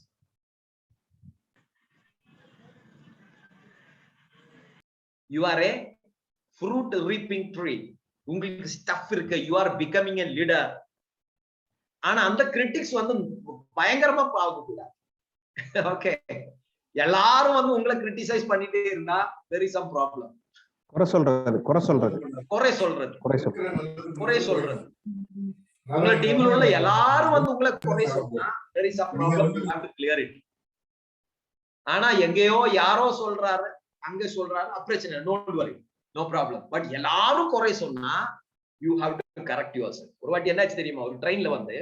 you are a fruit reaping tree. உங்களுக்கு ஸ்டஃப் இருக்கு, you are becoming a leader. ஆனா அந்த கிரிட்டிக்ஸ் வந்து பயங்கரமா பாவக்கூடாது. ஓகே, எல்லாரும் வந்து உங்களை கிரிட்டிசைஸ் பண்ணிட்டே இருந்தா there is some problem. குறை சொல்றது உங்க டீம்ல உள்ள எல்லாரும் வந்து உங்களை குறை சொன்னா there is a problem, you have to clear it. ஆனா எங்கேயோ யாரோ சொல்றாரு, அங்க சொல்றாரு, பிரச்சனை, don't worry, no problem. But எல்லாரும் குறை சொன்னா you have to correct yourself. ஒரு வாட்டி என்னாச்சு தெரியுமா, ஒரு ட்ரெயின்ல வந்து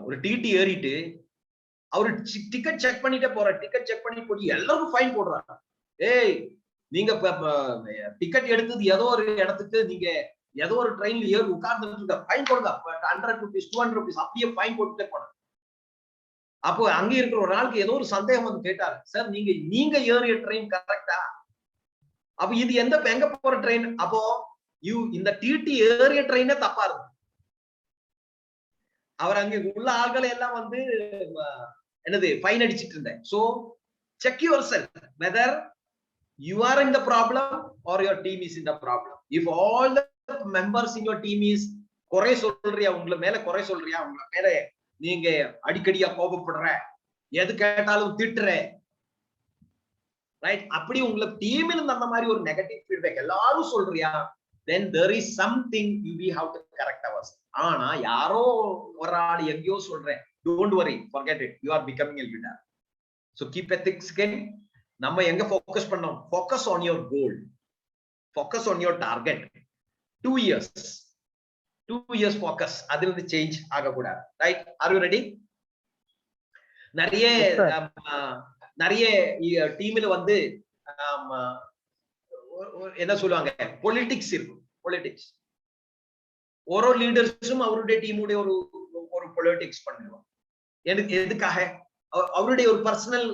ஒரு டிடி ஏறிட்டு அவரு டிக்கெட் செக் பண்ணிட்டே போற, டிக்கெட் செக் பண்ணி போட்டு எல்லாருக்கும் ஃபைன் போடுறாங்க. ஏய், நீங்க டிக்கெட் எடுத்தது ஏதோ ஒரு இடத்துக்கு, நீங்க ஏதோ ஒரு ட்ரெயின்ல ஏறி உட்கார்ந்துட்டு இருக்க, ஃபைன் போடுங்க, 100 rupees 200 rupees அப்படியே ஃபைன் போட்டுட்டே போன. அப்போ அங்க இருக்கிற ஒரு ஆளுக்கு ஏதோ ஒரு சந்தேகம் வந்து கேட்டாரு, சார் நீங்க ஏறிய ட்ரெயின் கரெக்டா? அப்ப இது எங்க போற ட்ரெயின்? அப்போ இந்த டிடி ஏறிய ட்ரெயினே தப்பா இருக்கு. அவர் அங்க உள்ள ஆள்களை எல்லாம் வந்து என்னது ஃபைன் அடிச்சிட்டு இருந்தேன். So check yourself whether you are in the problem or your team is in the problem. If all the members in your team is குறை சொல்றியா, உங்களை மேல குறை சொல்றியா, உங்களை மேல நீங்க அடிக்கடியா கோபப்படுற, எது கேட்டாலும் திட்டுற, ரைட், அப்படி உங்களை டீமில் இருந்து அந்த மாதிரி ஒரு நெகட்டிவ் ஃபீட்பேக் எல்லாரும் சொல்றியா, then there is something we have to correct ourselves. ஆனா யாரோ ஒரு ஆள் எங்கேயோ சொல்றேன், don't worry, forget it, you are becoming a leader. So keep a thick skin. நம்ம எங்க ஃபோக்கஸ் பண்ணோம்? focus on your goal, focus on your target. 2 years focus, அதுல இருந்து சேஞ்ச் ஆக கூடாது, ரைட்? are you ready? நிறைய டீம்ல வந்து என்ன சொல்லுவாங்க, பொலிட்டிக்ஸ் இருக்கும். பொலிட்டிக்ஸ் ஒரு லீடர்ஸும் அவருடைய டீமுடைய ஒரு ஒரு பொலிட்டிக்ஸ் பண்ணுவாங்க. எதுக்காக? அவருடைய ஒரு personal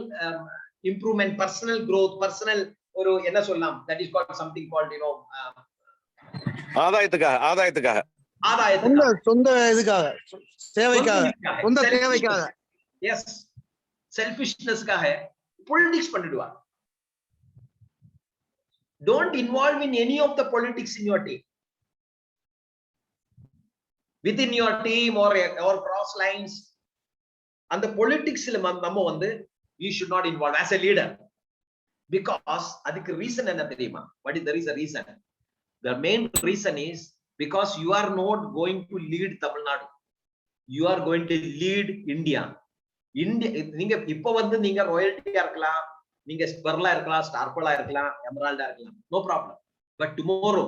improvement, personal growth, personal ஒரு என்ன சொல்லலாம், that is called something called ஆதாயத்துக்காக சொந்த இதுக்காக, சேவைக்காக, சொந்த தேவைக்காக, எஸ், செல்ஃபிஷ்னஸ்க்காக பொலிட்டிக்ஸ் பண்ணிடுவாங்க. Don't involve in any of the politics in your team. Within your team or cross lines, and the politics நம்ம வந்து you should not involve as a leader, because அதுக்கு reason என்ன தெரியுமா? What is the reason? The main reason is because you are not going to lead Tamil Nadu, you are going to lead India. நீங்க இப்ப வந்து நீங்க ராயல்ட்டியா இருக்கலாம், நீங்க ஸ்பெர்லா இருக்கலாம், ஸ்டார்பலா இருக்கலாம், எமரால்டா இருக்கலாம், நோ ப்ராப்ளம். பட் டுமாரோ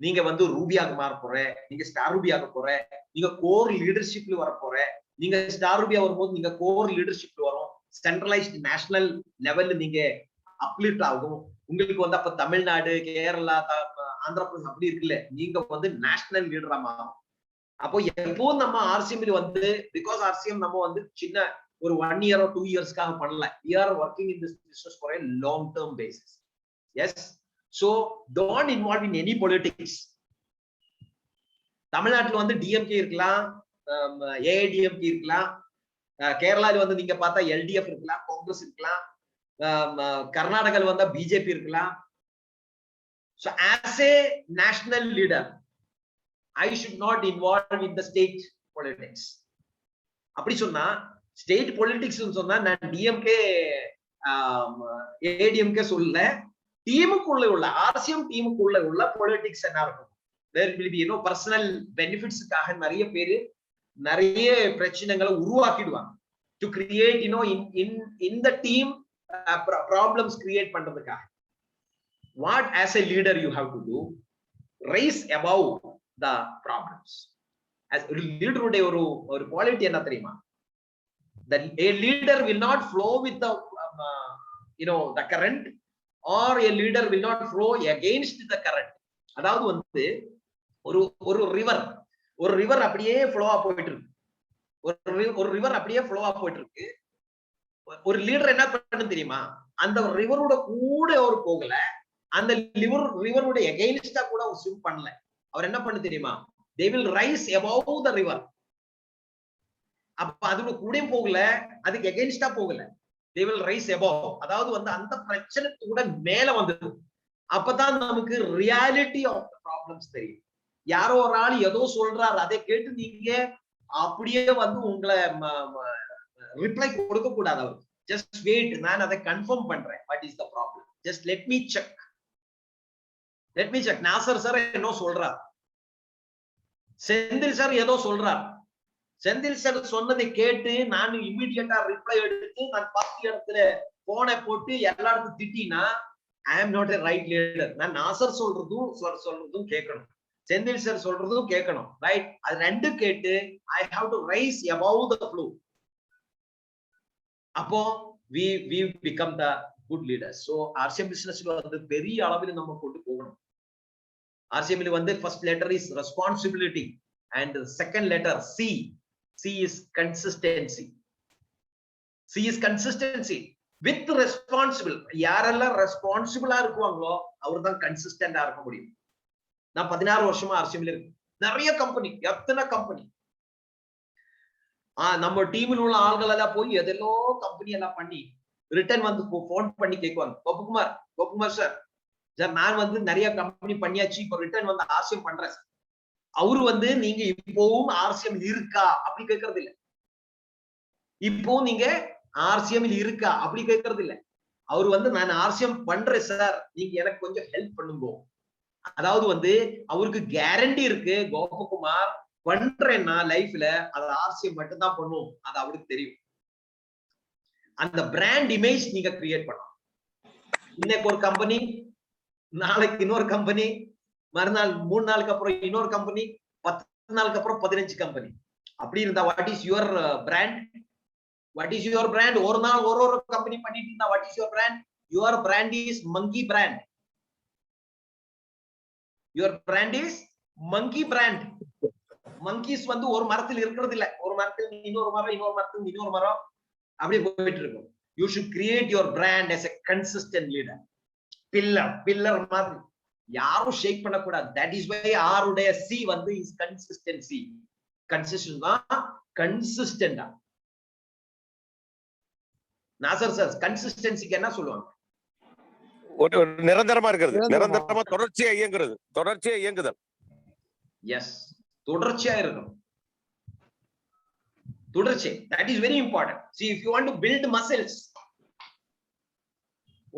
நீங்க வந்து ரூபியாக மாற போற, நீங்க ஸ்டார் ரூபியாக போற, நீங்க கோர் லீடர்ஷிப்ல வர போற. நீங்க ஸ்டார் ரூபியா வரும்போது நீங்க கோர் லீடர்ஷிப்ல வரும், சென்ட்ரலைஸ்ட் நேஷனல் லெவல்ல நீங்க அப்லிஃப்ட் ஆகும். உங்களுக்கு வந்து அப்ப தமிழ்நாடு, கேரளா, ஆந்திர பிரதேசம் அப்படி இருக்குல்ல, நீங்க வந்து நேஷனல் லீடரா மாறும். அப்போ எப்போ நம்ம ஆர்சிஎம்ல வந்து, பிகாஸ் ஆர்சிஎம் நம்ம வந்து சின்ன ஒரு 1 year or 2 yearsக்காக பண்ணல. We are working in this business for a long term basis. Yes, so don't involve in any politics. தமிழ்நாட்டுல வந்து டிஎம்கே இருக்கலாம், ஏஐடிஎம்கே இருக்கலாம், கேரளால வந்து நீங்க பார்த்தா எல்டிஎஃப் இருக்கலாம், காங்கிரஸ் இருக்கலாம், கர்நாடகால வந்தா பிஜேபி இருக்கலாம். So as a national leader, I should not involve in the state politics. அப்படி சொன்னா ஸ்டேட் பொலிட்டிக்ஸ் சொன்னா நான் டிஎம்கே ஏடிஎம்கே சொல்ல, டீமுக்குள்ள உள்ள ஆர்சிஎம் டீமுக்குள்ள உள்ள பொலிட்டிக்ஸ் என்ன இருக்கும்? there will be பர்சனல் பெனிஃபிட்ஸ்க்காக நிறைய பேரு நிறைய பிரச்சனைகளை உருவாக்கிடுவாங்க, to create in the team problems create பண்றதுக்காக. what as a leader you have to do, rise above the problems. as a leader உடைய ஒரு குவாலிட்டி என்ன தெரியுமா? that a leader will not flow with the the current, or a leader will not flow against the current. அதாவது வந்து ஒரு ரிவர் அப்படியே ஃப்ளோவா போயிட்டு இருக்கு, ஒரு ரிவர் அப்படியே ஃப்ளோவா போயிட்டு இருக்கு. ஒரு லீடர் என்ன பண்ணணும் தெரியுமா? அந்த ரிவரோட கூட அவர் போகல, அந்த ரிவரோட எகைன்ஸ்டா கூட அவர் ஸ்விம் பண்ணல. அவர் என்ன பண்ண தெரியுமா? they will rise above the river. அப்ப அதோட கூடயும் போகல, அதுக்கு எகைன்ஸ்டா போகல, they will rise above. அதாவது வந்து அந்த பிரச்சனைக்கு கூட மேல வந்தது. அப்பதான் நமக்கு ரியாலிட்டி ஆஃப் தி ப்ராப்ளம்ஸ் தெரியும். யாரோ ஒரு ஆள் ஏதோ சொல்றாரு, அதை கேட்டு நீங்க அப்படியே வந்து உங்களை ரிப்ளை கொடுக்க கூடாது. அவர் ஜஸ்ட் வெயிட், நான் அதை கன்ஃபார்ம் பண்றேன். What is the problem? Just let me check. Nassar sir என்ன சொல்றார், செந்தில் சார் ஏதோ சொல்றார், செந்தில் சார் சொன்னதை கேட்டு நான் இமிடியேட்டா ரிப்ளை எடுத்து நான் 10 இடத்துல போனை போட்டு எல்லா இடத்துக்கும் திட்டினா, ஐ am not a right leader. நான் நாசர் சொல்றதும் கேட்கணும், செந்தில் சார் சொல்றதும் கேட்கணும், ரைட்? அது ரெண்டும் கேட்டு I have to rice above the flow. அப்போ we become the good leaders. so RCM பிசினஸ்ல வந்து பெரிய அளவில் நம்ம கொண்டு போகணும். RCM வந்து first letter is responsibility, and second letter C is consistency. C is consistency with responsible. யாரெல்லாம் ரெஸ்பான்சிபிளா இருக்குவாங்களோ அவர்தான் கன்சிஸ்டன்டா இருக்க முடியும். நான் 16 வருஷமா RCM இருக்கு, நிறைய கம்பெனி, எத்தனை கம்பெனி, நம்ம டீமில் உள்ள ஆள்கள் எல்லாம் போய் எதெல்லோ கம்பெனி எல்லாம் பண்ணி ரிட்டர்ன் வந்து போன் பண்ணி கேட்குவாங்க, கோபகுமார் சார் நான் வந்து நிறைய கம்பெனி பண்ணியாச்சு, இப்போ ரிட்டர்ன் வந்து RCM பண்றேன். அவரு வந்து நீங்க இப்பவும் RCM இருக்கா அப்படி கேட்கறது இல்ல, இப்போ நீங்க RCM இருக்கா அப்படி கேட்கறது இல்ல. அவரு வந்து நான் RCM பண்றேன் சார், நீங்க எனக்கு கொஞ்சம் ஹெல்ப் பண்ணுங்க. அதாவது வந்து அவருக்கு கேரண்டி இருக்கு, கோபகுமார் பண்றேன்னா லைஃப்ல அது RCM மட்டும் தான் பண்ணும், அது அவருக்கு தெரியும். அந்த பிராண்ட் இமேஜ் நீங்க கிரியேட் பண்ணணும். இன்னைக்கு ஒரு கம்பெனி, நாளைக்கு இன்னொரு கம்பெனி, மறுநாள் 3 நாளுக்கு அப்புறம் இன்னொரு கம்பெனி, 10 நாளுக்கு அப்புறம் 15 கம்பெனி. அப்படி இருந்தா what is your brand? What is your brand? ஒரு நாள் ஒரு கம்பெனி பண்ணிட்டு இருந்தா what is your brand? Your brand is monkey brand. Your brand is monkey brand. Monkeys வந்து ஒரு மரத்தில் இருக்கிறது இல்ல, ஒரு மரத்தில் இன்னொரு மரம், இன்னொரு மரத்தில் இன்னொரு மரம், அப்படியே போயிட்டு இருக்கும். You should create your brand as a consistent leader. Pillar மாதிரி யாரும் ஷேக் பண்ணக்கூடாது. தட் இஸ் வை ஆருடைய சி வந்து இஸ் கன்சிஸ்டன்சி. கன்சிஸ்டன்ட் தான், கன்சிஸ்டன்டா. நாசர் சார் கன்சிஸ்டன்சிக்கு என்ன சொல்லுவாங்க? ஒரு நிரந்தரமா இருக்கிறது, நிரந்தரமா தொடர்ச்சியா இயங்குறது, தொடர்ச்சியா இயங்குதல். எஸ், தொடர்ச்சியா இருக்கணும். தொடர்ச்சி, that is very important. See, if you want to build muscles,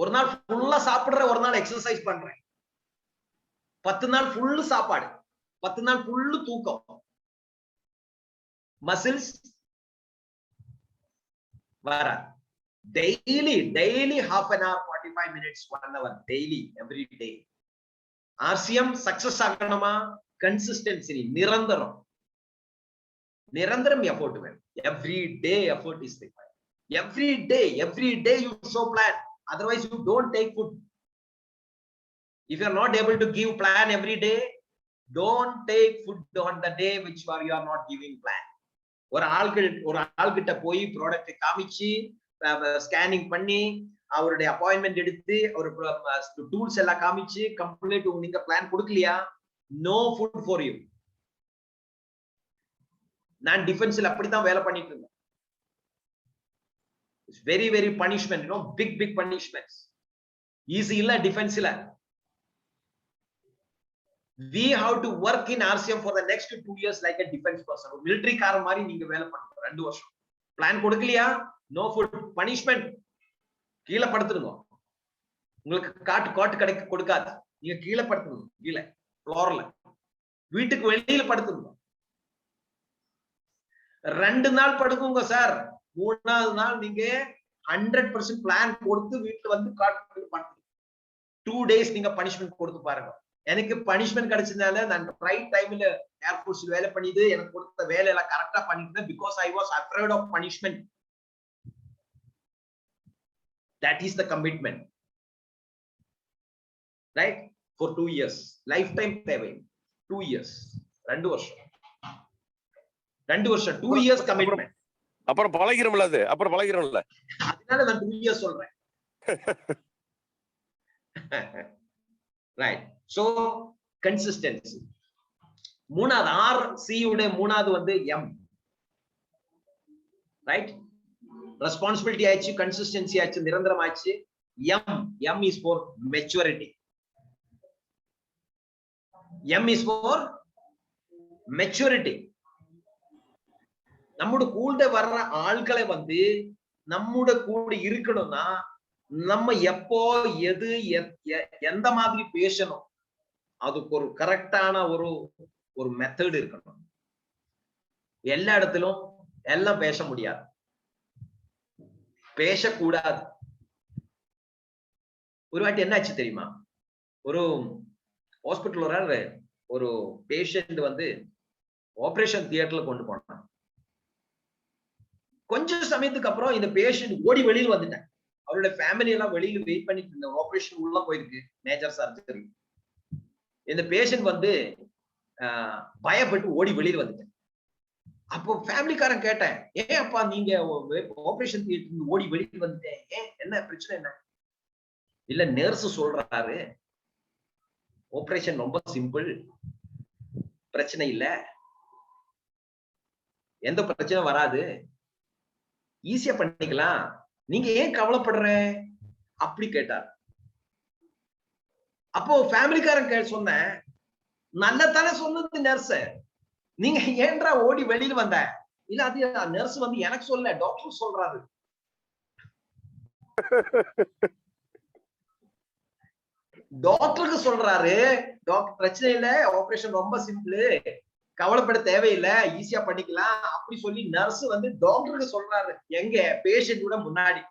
ஒரு நாள் ஃபுல்லா சாப்பிடுற, ஒரு நாள் எக்ஸசைஸ் பண்றேன், 10 நாள் ஃபுல்லு சாப்பாடு, 10 நாள் ஃபுல்லு தூக்கம், மசில்ஸ் வர. daily half an hour, 45 minutes, 1 hour daily, every day. RCM success ஆகணுமா? கன்சிஸ்டன்சி, நிரந்தரம். நிரந்தரம் எஃபோர்ட் வேணும். every day effort is required. every day you show plan, otherwise you don't take food. If you are not able to give plan every day, don't take food on the day which you are not giving plan. ஒரு ஆள்கிட்ட போய் ப்ராடக்ட் காமிச்சு, ஸ்கேனிங் பண்ணி, அவருடைய அப்பாயின்மெண்ட் எடுத்து, ஒரு டூல்ஸ் எல்லாம் காமிச்சு, கம்ப்ளீட் நீங்க பிளான் கொடுக்கலையா, நோ ஃபுட் ஃபார் யூ. நான் டிஃபென்ஸ்ல அப்படித்தான் வேலை பண்ணிட்டு இருந்தேன். Very very punishment, you know, big punishments. Easy இல்ல டிஃபென்ஸ்ல. we have to work in RCM for the next 2 years like a defense person. military கார மாதிரி நீங்க வேலை பண்ணணும் 2 வருஷம். பிளான் கொடுக்கலையா, நோ ஃபுட், பனிஷ்மெண்ட். கீழே படுத்துருங்க. உங்களுக்கு காட்டு கிடைக்க கொடுக்காது, நீங்க கீழே படுத்துருங்க, கீழே ஃப்ளோர்ல, வீட்டுக்கு வெளியில படுத்துருங்க. 2 நாள் படுக்குங்க சார், 3ஆவது நாள் நீங்க 100% பிளான் கொடுத்து வீட்டுல வந்து காட்டு படுத்து. 2 days நீங்க பனிஷ்மெண்ட் கொடுத்து பாருங்க. எனக்கு பனிஷ்மெண்ட் கிடைச்சதுனால நான் ரைட் டைம்ல ஏர்ஃபோர்ஸ் வேலை பண்ணிது, எனக்கு கொடுத்த வேலை எல்லாம் கரெக்டா பண்ணிட்டேன். Because I was afraid of punishment. that is the commitment, right? for 2 years, lifetime தேவை. 2 years, 2 வருஷம், 2 years commitment. அப்புறம் பழகிறோம்ல, அது அப்புறம் பழகிறோம்ல, அதனால நான் 2 years சொல்றேன். right? so consistency. மூணாவது RC உடைய மூணாவது வந்து M, right? ரெஸ்பான்சிபிலிட்டி ஆயிடுச்சு, கன்சிஸ்டன்சி ஆயிடுச்சு, நிரந்தரம் ஆயிடுச்சு. M is for maturity. M is for maturity. நம்மோட கூட வர்ற ஆட்களை வந்து நம்மோட கூட இருக்கணும்னா நம்ம எப்போ எது எந்த மாதிரி பேசணும், அதுக்கு ஒரு கரெக்டான ஒரு மெத்தட் இருக்கணும். எல்லா இடத்திலும் எல்லாம் பேச முடியாது, பேசக்கூடாது. ஒரு வாட்டி என்ன ஆச்சு தெரியுமா? ஒரு ஹாஸ்பிட்டல் ஒரு பேஷண்ட் வந்து ஆபரேஷன் தியேட்டர்ல கொண்டு போனான். கொஞ்ச சமயத்துக்கு அப்புறம் இந்த பேஷண்ட் ஓடி வெளியில் வந்துட்டாங்க. அவருடைய ஃபேமிலி எல்லாம் வெளியில வெயிட் பண்ணிட்டு இருந்த, ஆபரேஷன் உள்ள போயிருக்கு, மேஜர் சர்ஜரி. இந்த பேஷண்ட் வந்து பயப்பட்டு ஓடி வெளியில் வந்துட்டேன். அப்போ ஃபேமிலிக்காரன் கேட்டேன், ஏன் அப்பா நீங்க ஆபரேஷன் தியேட்டர் ஓடி வெளியில் வந்துட்டேன், ஏன், என்ன பிரச்சனை என்ன? இல்ல நர்ஸ் சொல்றாரு ஆபரேஷன் ரொம்ப சிம்பிள், பிரச்சனை இல்ல, எந்த பிரச்சனை வராது, ஈஸியா பண்ணிக்கலாம், நீங்க ஏன் கவலைப்படுற அப்படி கேட்டார். அப்போ ஃபேமிலிக்காரன் சொன்ன, நல்லதானே சொன்னது நர்ஸ், நீங்க ஏன்றா ஓடி வெளியில வந்த? இல்ல அது நர்ஸ் வந்து எனக்கு சொல்ல, டாக்டர் சொல்றாரு. டாக்டருக்கு சொல்றாரு, டாக்டர் பிரச்சனை இல்ல, ஆபரேஷன் ரொம்ப சிம்பிள், கவலைப்பட தேவையில்லை, ஈஸியா பண்ணிக்கலாம் அப்படி சொல்லி நர்ஸ் வந்து டாக்டருக்கு சொல்றாரு, எங்க பேஷண்ட் கூட முன்னாடி.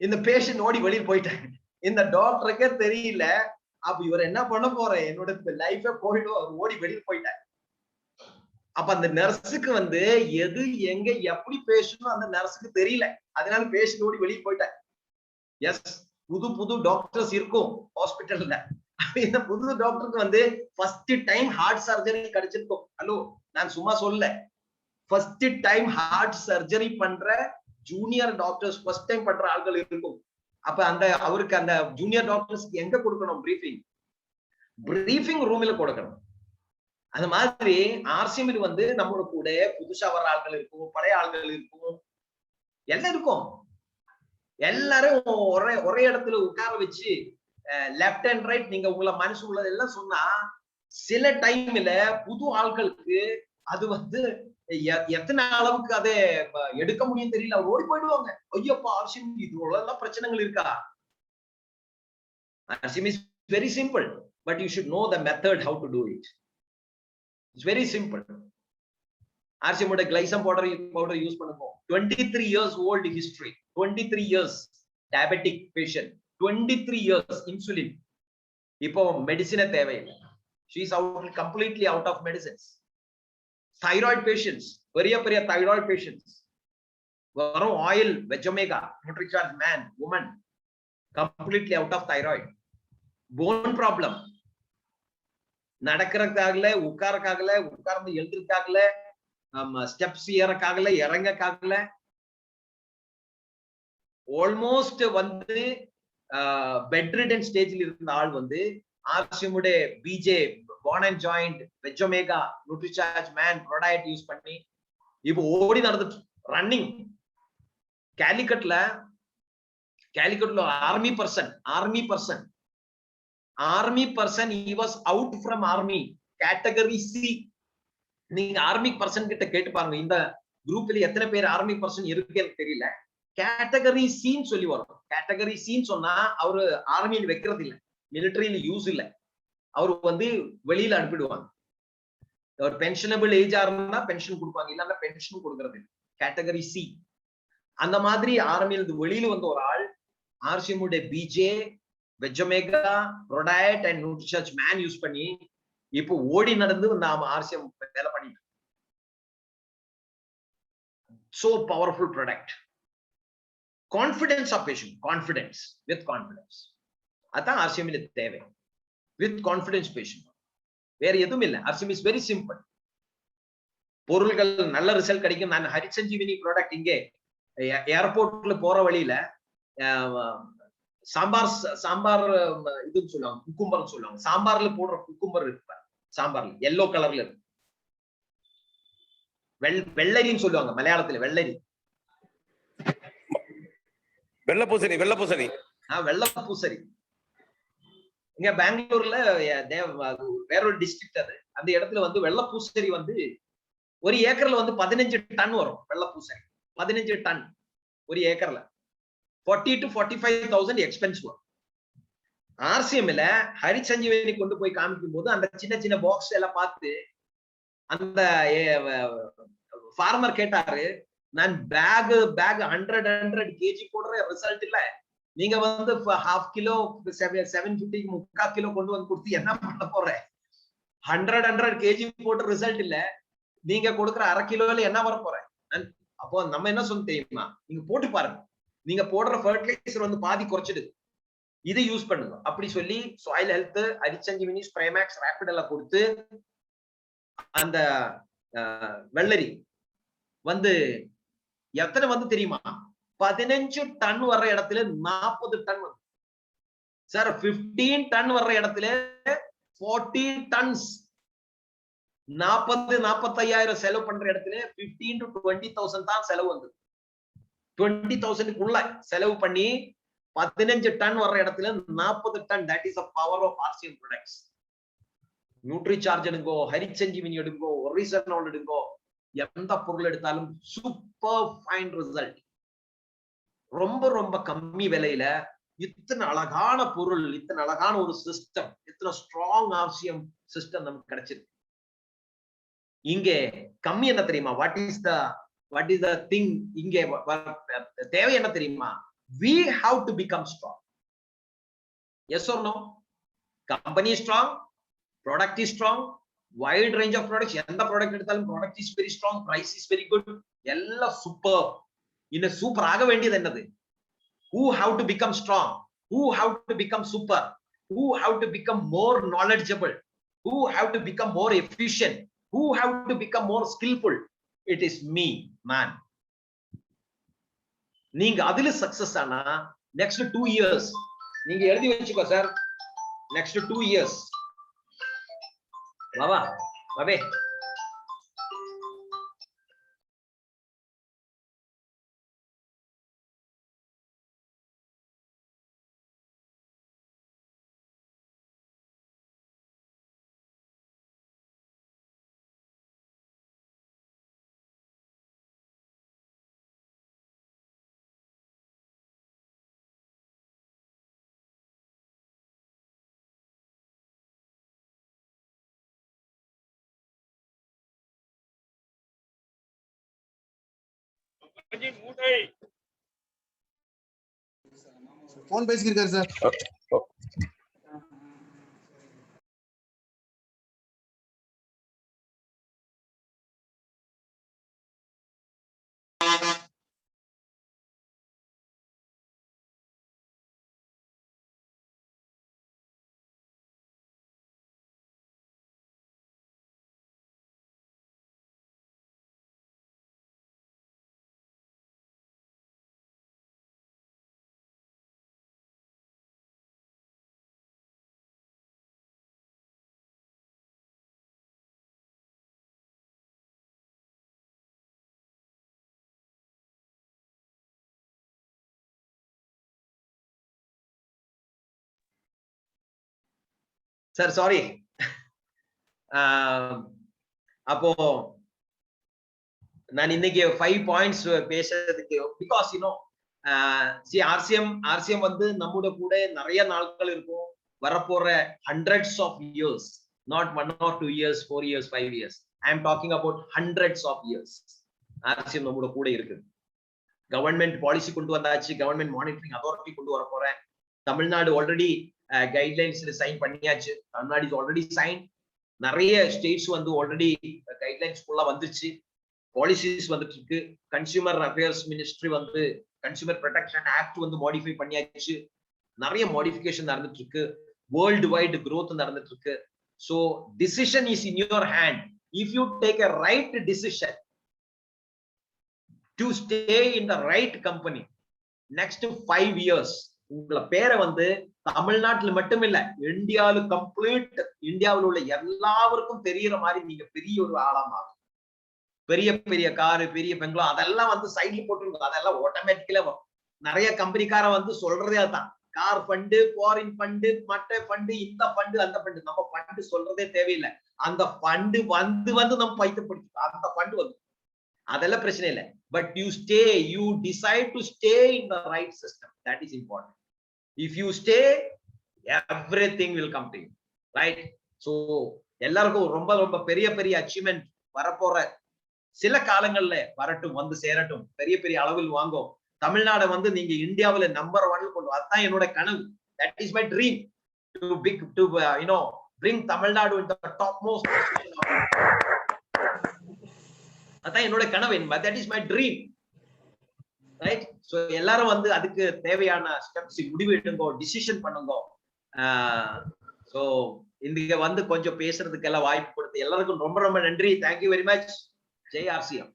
இந்த பேஷண்ட் ஓடி வெளியில் போயிட்டாங்க. இந்த டாக்டருக்கே தெரியல. அப்ப இவர் என்ன பண்ண போற, என்னோட லைஃபே போயிடும், ஓடி வெளியில் போயிட்டார். அப்ப அந்த நர்ஸுக்கு வந்து எது எங்க எப்படி பேசணும் அந்த நர்ஸுக்கு தெரியல, அதனால பேஷண்ட் ஓடி வெளியில் போயிட்டார். எஸ், புது டாக்டர்ஸ் இருக்கும் ஹாஸ்பிட்டல்ல, இந்த புது டாக்டருக்கு வந்து ஃபர்ஸ்ட் டைம் ஹார்ட் சர்ஜரி கிடைச்சிருக்கும். ஹலோ, நான் சும்மா சொல்ல, ஃபர்ஸ்ட் டைம் ஹார்ட் சர்ஜரி பண்ற ஜூனியர் டாக்டர்ஸ் ஃபர்ஸ்ட் டைம் பண்ற ஆட்கள் இருக்கும். அப்ப அந்த அவருக்கு அந்த ஜூனியர் டாக்டர்ஸ்க்கு எங்க கொடுக்கணும் பிரீஃபிங் ரூம்ல கொடுக்கணும். அந்த மாதிரி ஆர்சிஎம் வந்து நம்மளோட கூட புதுசா வர ஆட்கள் இருக்கும், பழைய ஆட்கள் இருக்கும், எல்லாம் இருக்கும். எல்லாரும் ஒரே இடத்துல உட்கார வச்சு லெப்ட் அண்ட் ரைட் நீங்க உங்களை மனசு உள்ளது எல்லாம் சொன்னா சில டைம்ல புது ஆட்களுக்கு அது வந்து எத்தனை அளவுக்கு அதை எடுக்க முடியும் தெரியல, அவர் ஓடி போயிடுவாங்க. ஐயோப்பா ஆர்சிஎம் இது பிரச்சனைகள் இருக்கா? RCM is very simple, but you should know the method how to do it. It's very simple. RCM ஓட glycine powder யூஸ் பண்ணுங்க. 23 years old history, 23 years diabetic patient, 23 years insulin. இப்போ மெடிசினே தேவையில்லை. She is completely out of medicines. Thyroid patients, பெரிய thyroid patients. வரும் oil, veg omega, NutriCharge man, woman, completely out of thyroid. Bone problem, நடக்கிறதுக்காகல, உட்கார்ந்து எழுதுறதுக்காகல, ஸ்டெப்ஸ் ஏறக்காகல, இறங்கக்காகல, ஆல்மோஸ்ட் வந்து பெட் ரிடன் ஸ்டேஜ்ல இருந்த ஆள் வந்து RCM உடைய PJ, bone and joint, veg omega, Nutricharge man, product use பண்ணி இப்போ ஓடி நடந்துட்டு ரன்னிங். கேலிக்கட்ல army person, he was out from army, category C. நீங்க ஆர்மி பர்சன் கிட்ட கேட்டு பாருங்க, இந்த குரூப்ல எத்தனை பேர் ஆர்மி பர்சன் இருக்குன்னு தெரியல. கேட்டகரி சின்னு சொல்லி வரும். கேட்டகரி சின்னு சொன்னா அவரு ஆர்மியில் வைக்கிறது இல்ல, மிலிட்டரியில யூஸ் இல்ல, அவரு வந்து வெளியில அனுப்பிடுவாங்க. ஒரு பென்ஷனபிள் ஏஜா இருந்தா பென்ஷன் கொடுப்பாங்க, இல்லன்னா பென்ஷன் கொடுக்கறது இல்லை. Category C. அந்த மாதிரி ஆர்மியில வெளியில வந்த ஒரு ஆள் RCM உடைய PJ, veg omega, product and Nutricharge man use பண்ணி இப்போ ஓடி நடந்து நாம RCM வேலை பண்ணிட்டு. So powerful product. Confidence of patient, confidence, with confidence. அதான் RCM ல தேவை. With confidence patient. வேற எதுவும் இல்ல. RCM is very simple. பொருள்கள் நல்ல ரிசல்ட் கிடைக்கும். நான் ஹரிசஞ்சீவினி ப்ராடக்ட் இங்கே ஏர்போர்ட்ல போற வழியில சாம்பார் இதுன்னு சொல்லுவாங்க, குக்கும்பர் சொல்லுவாங்க. சாம்பார்ல போடுற குக்கும்பர் இருக்கு, சாம்பார்ல எல்லோ கலர்ல இருக்கு, வெள்ளரின்னு சொல்லுவாங்க மலையாளத்துல. வெள்ளப்பூசணி வெள்ளப்பூசணி. இங்க பெங்களூர்ல வேற ஒரு டிஸ்ட்ரிக்ட், அது அந்த இடத்துல வந்து வெள்ளப்பூசணி வந்து ஒரு ஏக்கர்ல வந்து 15 டன் வரும். வெள்ளப்பூசணி 15 டன் ஒரு ஏக்கர்ல. 40 to 45,000 எக்ஸ்பென்ஸ் வரும். RCMல ஹரிசஞ்சீவினி கொண்டு போய் காமிக்கும் போது அந்த சின்ன பாக்ஸ் எல்லாம் பார்த்து அந்த ஃபார்மர் கேட்டாரு, நான் பேக் 100 kg போடுற ரிசல்ட் இல்ல, நீங்க வந்து 1/2 கிலோ 750 3/4 கிலோ கொண்டு வந்து கொடுத்து என்ன பண்ண போற? 100 kg போட்ட ரிசல்ட் இல்ல, நீங்க கொடுக்குற 1/2 கிலோல என்ன வர போற? அப்போ நம்ம என்ன சொல்ல தெரியுமா, நீங்க போட்டு பாருங்க, நீங்க போடுற ஃபர்டிலைசர் வந்து பாதி குறைச்சிடுது, இதை யூஸ் பண்ணுங்க அப்படி சொல்லி சாயில் ஹெல்த், ஹரிசஞ்சீவினி, ஸ்ப்ரேமேக்ஸ், ரேபிட் எல்லாம் கொடுத்து அந்த வெள்ளரி வந்து எத்தனை வந்து தெரியுமா? 15 டன் வர்ற இடத்துல 40 டன் வந்து சார், 15 டன் வர்ற இடத்துல 40 டன்ஸ். 40-45,000 செலவு பண்ற இடத்துல 15 to 20,000 தான் செலவு வந்து. 20,000க்குள்ள செலவு பண்ணி 15 டன் வர்ற இடத்துல 40 ton. That is a power of RCM products. Nutricharge எடுங்கோ, ஹரிசஞ்சீவினி எடுங்கோ, ஒரிசனால் எடுங்கோ, எந்த பொருள் எடுத்தாலும் சூப்பர் ஃபைன் ரிசல்ட். ரொம்ப கம்மி விலையில இத்தனை அழகான பொருள், இத்தனை அழகான ஒரு சிஸ்டம், இத்தனை ஸ்ட்ராங் RCM சிஸ்டம் நமக்கு கிடைச்சிருக்கு. இங்கே கம்மி என்ன தெரியுமா? What is the thing? இங்கே தேவை என்ன தெரியுமா? we have to become strong. Yes or no? Company is strong, product is strong, wide range of products. எந்த ப்ராடக்ட் எடுத்தாலும் product is very strong, price is very good, எல்லாம் சூப்பர். இந்த சூப்பர் ஆக வேண்டியது என்னது? who have to become strong, who have to become super? who have to become more knowledgeable, who have to become more efficient, who have to become more skillful. It is me, man. நீங்க அதுல சக்சஸ் ஆனா next 2 years நீங்க எழுதி வச்சுக்கோ சார், next 2 years வாவா வாவே போன் பேசிக்கிருக்காரு சார். Sir sorry. அப்போ நான் இன்னைக்கு 5 பாயிண்ட்ஸ் பேசுறதுக்கு பிகாஸ் ஆர்சிஎம் வந்து நம்மோட கூட நிறைய நாட்கள் இருக்கும், வரப்போற hundreds of years, not 1 or 2 years, 4 years, 5 years. I am talking about hundreds of years. RCM நம்மோட கூட இருக்கு. கவர்மெண்ட் பாலிசி கொண்டு வந்தாச்சு, கவர்மெண்ட் மானிட்டரிங் அத்தாரிட்டி கொண்டு வர போறேன். தமிழ்நாடு ஆல்ரெடி கைட்லைன்ஸ்ல சைன் பண்ணியாச்சு. Tamil Nadu is already sign. நிறைய ஸ்டேட்ஸ் வந்து ஆல்ரெடி கைட்லைன்ஸ் ஃபுல்லா வந்துருச்சு, பாலிசிஸ் வந்துட்டு இருக்கு. கன்சியூமர் அஃபேர்ஸ் மினிஸ்ட்ரி வந்து கன்சியூமர் ப்ரொடெக்ஷன் ஆக்ட் வந்து மாடிஃபை பண்ணியாச்சு. நிறைய மாடிஃபிகேஷன் நடந்துட்டு இருக்கு. வேர்ல்டு வைட் growth நடந்துட்டு இருக்கு. So decision is in your hand. If you take a right decision to stay in the right company, next 5 years உங்கள பேரை வந்து தமிழ்நாட்டுல மட்டும் இல்ல, இந்தியாவில கம்ப்ளீட் இந்தியாவில் உள்ள எல்லாருக்கும் தெரியற மாதிரி நீங்க பெரிய ஒரு ஆளா மாறும். பெரிய பெரிய காரு, பெரிய பெங்களோ அதெல்லாம் வந்து சைட்ல போட்டுருக்கோம். அதெல்லாம் ஆட்டோமேட்டிக்கலா வரும். நிறைய கம்பெனிக்கார வந்து சொல்றதே அதான், கார் ஃபண்டு, ஃபாரின் ஃபண்டு, மற்ற ஃபண்டு, இந்த ஃபண்டு, அந்த ஃபண்டு. நம்ம ஃபண்டு சொல்றதே தேவையில்லை. அந்த ஃபண்டு வந்து வந்து நம்ம பைத்தியப்படுத்தி அந்த ஃபண்டு வந்து அதெல்லாம் பிரச்சனை இல்லை. But you decide to stay in the right system. That is important. If you stay, everything will come to you, right? So எல்லாருக்கும் ரொம்ப ரொம்ப பெரிய பெரிய அச்சீவ்மெண்ட் வரப்போற சில காலங்கள்ல வரட்டும், வந்து சேரட்டும், பெரிய பெரிய அளவில் வாங்கும். தமிழ்நாடு வந்து நீங்க இந்தியாவில நம்பர் 1 கொண்டு, அதுதான் என்னோட கனவு. That is my dream to bring Tamil Nadu into the topmost position. அதான் என்னோட கனவு. That is my dream, right? So எல்லாரும் வந்து அதுக்கு தேவையான ஸ்டெப்ஸ் முடிவு எடுங்க, டிசிஷன் பண்ணுங்க. சோ இங்க வந்து கொஞ்சம் பேசுறதுக்கு எல்லாம் வாய்ப்பு கொடுத்து எல்லாருக்கும் ரொம்ப ரொம்ப நன்றி. Thank you very much. Jai RCM.